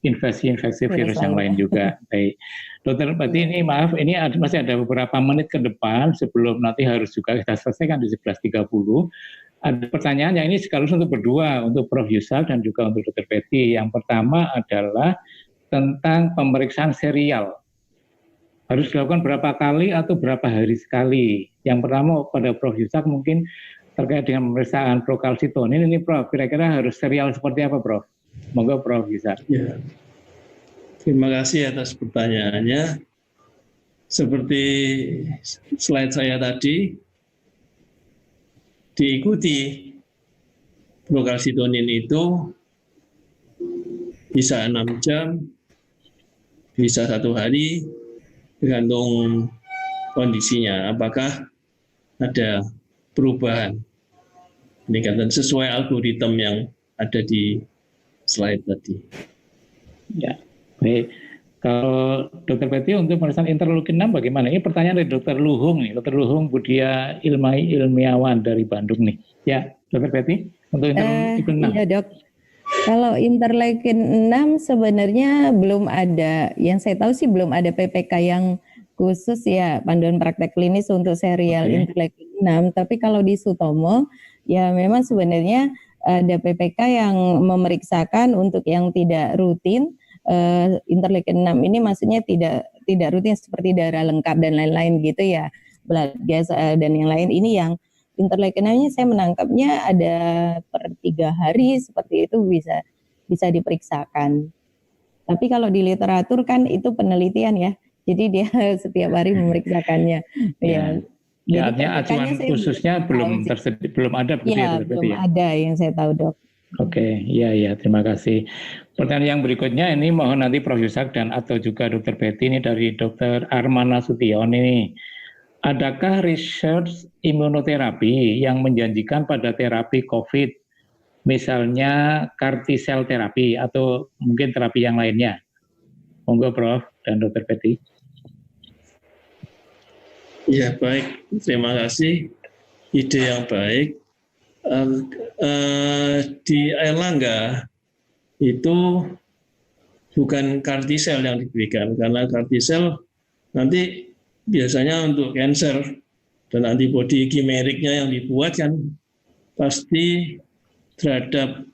infeksi-infeksi virus yang lain juga. Baik, Dr. Betty ini maaf, ini masih ada beberapa menit ke depan sebelum nanti harus juga kita selesaikan di 11.30. Ada pertanyaan yang ini sekaligus untuk berdua, untuk Prof. Yusak dan juga untuk Dr. Betty. Yang pertama adalah tentang pemeriksaan serial. Harus dilakukan berapa kali atau berapa hari sekali? Yang pertama pada Prof. Yusak mungkin terkait dengan pemeriksaan prokalsitonin ini Prof, kira-kira harus serial seperti apa Prof? Monggo Prof. Yusak. Ya. Terima kasih atas pertanyaannya. Seperti slide saya tadi, diikuti prokalsitonin itu bisa 6 jam, bisa 1 hari, tergantung kondisinya. Apakah ada perubahan peningkatan sesuai algoritma yang ada di slide tadi. Ya, baik. Kalau Dr. Betty untuk pemeriksaan interleukin 6 bagaimana? Ini pertanyaan dari Dr. Luhung nih, Dr. Luhung Budia Ilmiawan dari Bandung nih. Ya, Dr. Betty untuk interleukin 6. Iya Dok. Kalau interleukin 6 sebenarnya belum ada, yang saya tahu sih belum ada PPK yang khusus ya, panduan praktek klinis untuk serial interleukin 6. Tapi kalau di Sutomo ya memang sebenarnya ada PPK yang memeriksakan untuk yang tidak rutin. Interleukin 6 ini maksudnya tidak rutin seperti darah lengkap dan lain-lain gitu ya, blood gas dan yang lain. Ini yang interleukin 6 ini saya menangkapnya ada per 3 hari seperti itu bisa diperiksakan. Tapi kalau di literatur kan itu penelitian ya, jadi dia setiap hari memeriksakannya. Ya artinya acuan khususnya belum ada begitu ya? Belum ada yang saya tahu Dok. Oke, ya, terima kasih. Pertanyaan yang berikutnya ini mohon nanti Prof. Yusak dan atau juga Dr. Betty ini dari Dr. Armana Sution ini. Adakah research imunoterapi yang menjanjikan pada terapi COVID, misalnya CAR T-cell terapi atau mungkin terapi yang lainnya? Monggo Prof. dan Dr. Betty. Ya baik, terima kasih. Ide yang baik. Di Airlangga itu bukan CAR T-cell yang diberikan, karena CAR T-cell nanti biasanya untuk kanker dan antibodi kimeriknya yang dibuat kan pasti terhadap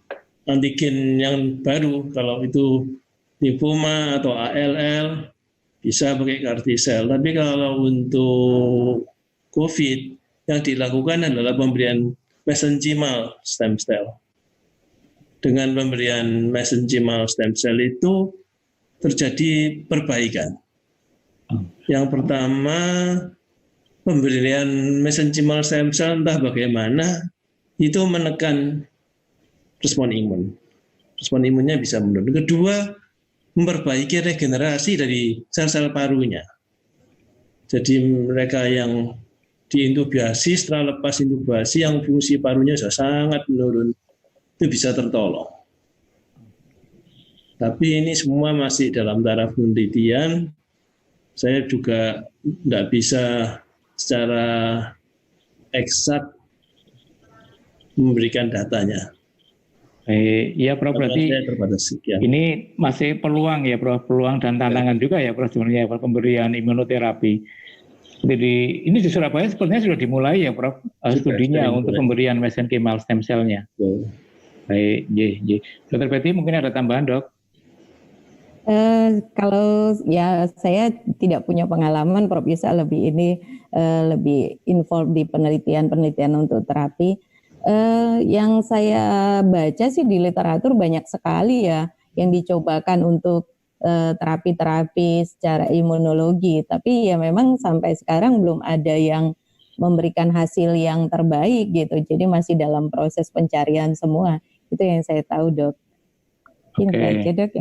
antigen yang baru. Kalau itu lymphoma atau ALL bisa pakai CAR T-cell. Tapi kalau untuk COVID yang dilakukan adalah pemberian mesenchymal stem cell. Dengan pemberian mesenchymal stem cell itu terjadi perbaikan. Yang pertama, pemberian mesenchymal stem cell entah bagaimana itu menekan respon imun. Respon imunnya bisa menurun. Kedua, memperbaiki regenerasi dari sel-sel parunya. Jadi mereka yang diintubasi, setelah lepas intubasi yang fungsi parunya sudah sangat menurun, itu bisa tertolong. Tapi ini semua masih dalam taraf penelitian. Saya juga tidak bisa secara eksak memberikan datanya. Ya Prof, berarti ini masih peluang ya Prof, peluang dan tantangan juga ya Prof sebenarnya pemberian imunoterapi. Jadi ini di Surabaya sepertinya sudah dimulai ya Prof studinya untuk pemberian mesenchymal stem cell-nya. Baik, Dr. Betty mungkin ada tambahan Dok? Kalau ya saya tidak punya pengalaman, Prof Yusa lebih involved di penelitian untuk terapi. Yang saya baca sih di literatur banyak sekali ya yang dicobakan untuk terapi-terapi secara imunologi, tapi ya memang sampai sekarang belum ada yang memberikan hasil yang terbaik gitu. Jadi masih dalam proses pencarian semua. Itu yang saya tahu, Dok. Oke, Aja, Dok,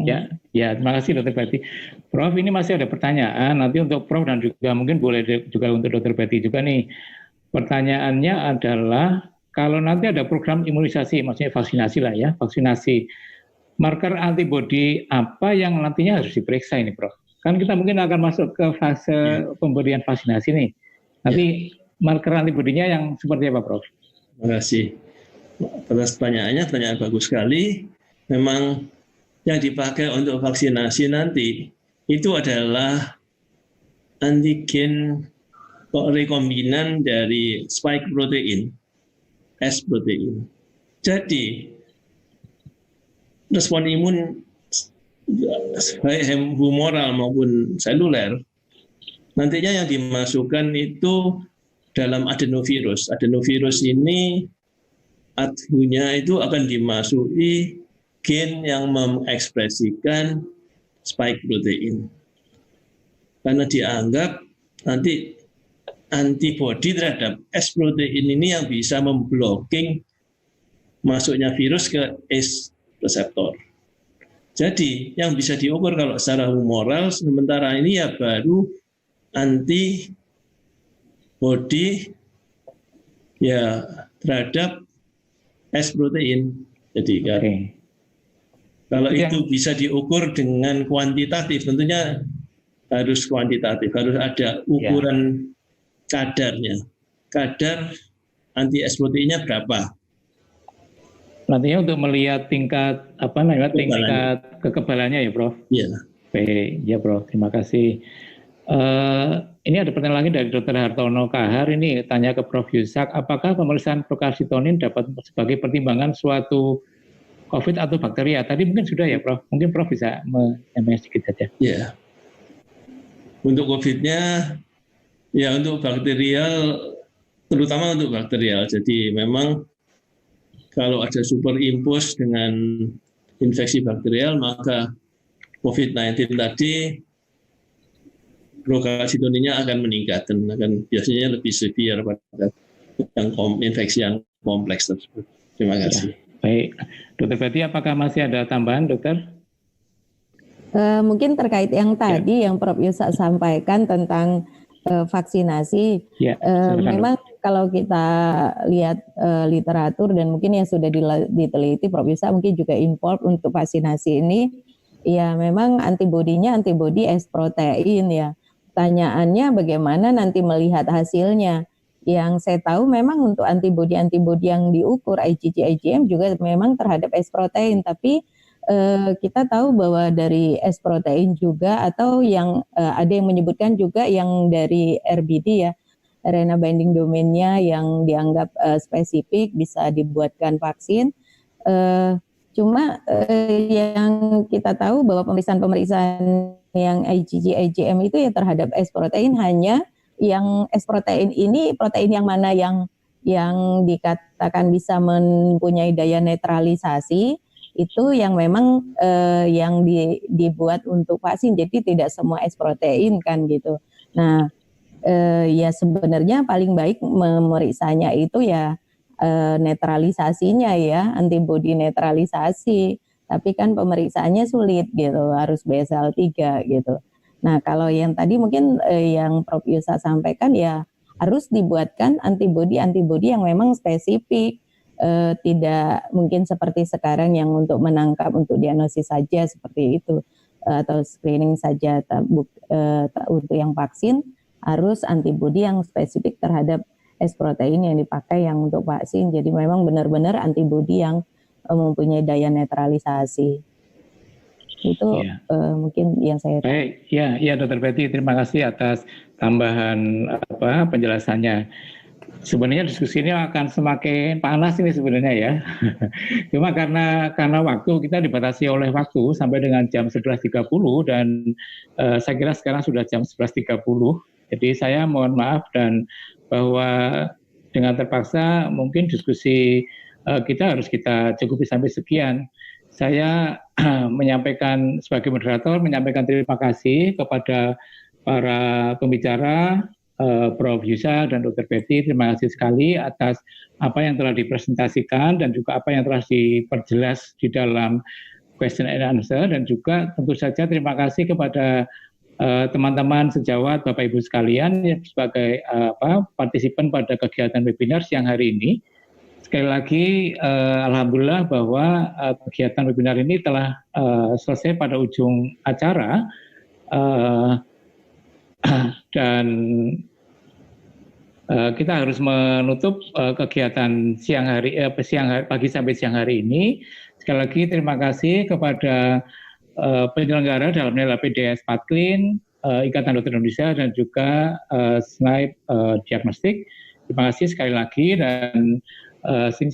ya, terima kasih Dr. Betty. Prof, ini masih ada pertanyaan, nanti untuk Prof dan juga mungkin boleh juga untuk Dr. Betty juga nih. Pertanyaannya adalah, kalau nanti ada program imunisasi, maksudnya vaksinasi lah ya, vaksinasi, marker antibodi apa yang nantinya harus diperiksa ini, Prof? Kan kita mungkin akan masuk ke fase pemberian vaksinasi nih. Nanti marker antibodinya yang seperti apa, Prof? Terima kasih. Atas pertanyaannya, pertanyaan bagus sekali. Memang yang dipakai untuk vaksinasi nanti itu adalah antigen rekombinan dari spike protein, S protein. Jadi respon imun baik humoral maupun seluler nantinya yang dimasukkan itu dalam adenovirus. Adenovirus ini adhunya itu akan dimasuki gen yang mengekspresikan spike protein. Karena dianggap nanti antibodi terhadap S protein ini yang bisa memblocking masuknya virus ke ACE reseptor. Jadi yang bisa diukur kalau secara humoral sementara ini ya baru antibodi ya terhadap S protein. Jadi kalau itu bisa diukur dengan kuantitatif, tentunya harus kuantitatif, harus ada ukuran kadarnya. Kadar anti S proteinnya berapa? Nantinya untuk melihat tingkat tingkat kekebalannya ya, Prof. Iya. Baik, ya, Prof. Terima kasih. Ini ada pertanyaan lagi dari Dr. Hartono Kahar. Ini tanya ke Prof Yusak, apakah pemeriksaan prokalsitonin dapat sebagai pertimbangan suatu COVID atau bakteria? Tadi mungkin sudah ya, Prof. Mungkin Prof bisa menyampaikan sedikit saja. Ya. Untuk COVID-nya, ya untuk bakterial, terutama untuk bakterial. Jadi memang kalau ada superimpos dengan infeksi bakterial, maka COVID-19 tadi prokalsitoninnya akan meningkat dan akan biasanya lebih severe pada yang infeksi yang kompleks tersebut. Terima kasih. Baik, Dr. Betty, apakah masih ada tambahan, Dokter? Mungkin terkait yang tadi yang Prof Yusak sampaikan tentang vaksinasi, memang kalau kita lihat literatur dan mungkin yang sudah diteliti, Prof Yusak mungkin juga involved untuk vaksinasi ini, ya memang antibodinya antibodi S protein ya. Pertanyaannya bagaimana nanti melihat hasilnya? Yang saya tahu memang untuk antibodi-antibodi yang diukur IgG, IgM juga memang terhadap S protein, tapi kita tahu bahwa dari S protein juga atau yang ada yang menyebutkan juga yang dari RBD ya, RNA binding domain-nya yang dianggap spesifik bisa dibuatkan vaksin. Cuma yang kita tahu bahwa pemeriksaan yang IgG, IgM itu ya terhadap S protein hanya yang S protein ini protein yang mana yang dikatakan bisa mempunyai daya netralisasi itu yang memang yang dibuat untuk vaksin, jadi tidak semua S protein kan gitu. Nah ya sebenarnya paling baik memeriksanya itu ya netralisasinya ya, antibodi netralisasi, tapi kan pemeriksaannya sulit gitu, harus BSL-3 gitu. Nah, kalau yang tadi mungkin yang Prof Yusak sampaikan ya harus dibuatkan antibodi-antibodi yang memang spesifik, tidak mungkin seperti sekarang yang untuk menangkap untuk diagnosis saja seperti itu atau screening saja. Untuk yang vaksin harus antibodi yang spesifik terhadap S protein yang dipakai yang untuk vaksin. Jadi memang benar-benar antibodi yang mempunyai daya netralisasi. Itu mungkin yang saya tahu. Baik, ya Dr. Betty, terima kasih atas tambahan penjelasannya. Sebenarnya diskusi ini akan semakin panas ini sebenarnya ya. Cuma karena waktu kita dibatasi oleh waktu sampai dengan jam 11.30 dan saya kira sekarang sudah jam 11.30. Jadi saya mohon maaf dan bahwa dengan terpaksa mungkin diskusi kita harus kita cukupi sampai sekian. Saya menyampaikan sebagai moderator menyampaikan terima kasih kepada para pembicara, Prof. Yusa dan Dr. Betty, terima kasih sekali atas apa yang telah dipresentasikan dan juga apa yang telah diperjelas di dalam question and answer, dan juga tentu saja terima kasih kepada teman-teman sejawat Bapak Ibu sekalian yang sebagai partisipan pada kegiatan webinar siang hari ini. Sekali lagi alhamdulillah bahwa kegiatan webinar ini telah selesai pada ujung acara. Dan kita harus menutup kegiatan pagi sampai siang hari ini. Sekali lagi terima kasih kepada penyelenggara dalamnya adalah PDS Patlin, Ikatan Dokter Indonesia dan juga SNAIP Diagnostik. Terima kasih sekali lagi dan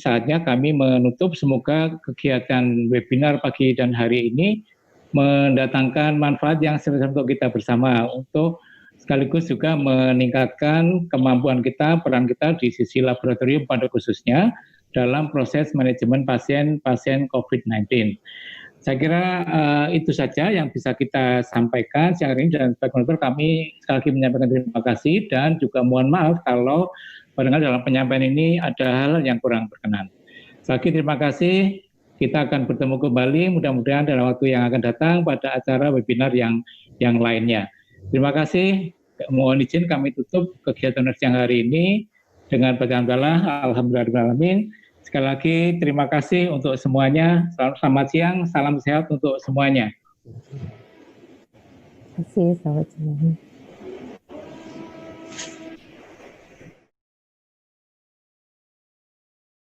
saatnya kami menutup. Semoga kegiatan webinar pagi dan hari ini mendatangkan manfaat yang sebesar untuk kita bersama, untuk sekaligus juga meningkatkan kemampuan kita, peran kita di sisi laboratorium pada khususnya dalam proses manajemen pasien COVID-19. Saya kira itu saja yang bisa kita sampaikan siang hari ini, dan sebagai moderator kami sekali lagi menyampaikan terima kasih dan juga mohon maaf kalau barangkali dalam penyampaian ini ada hal yang kurang berkenan. Sekali lagi terima kasih. Kita akan bertemu kembali mudah-mudahan dalam waktu yang akan datang pada acara webinar yang lainnya. Terima kasih. Mohon izin kami tutup kegiatan siang hari ini dengan bacaan alhamdulillahirrahmanirrahim. Sekali lagi terima kasih untuk semuanya. Selamat siang, salam sehat untuk semuanya. Terima kasih, selamat siang.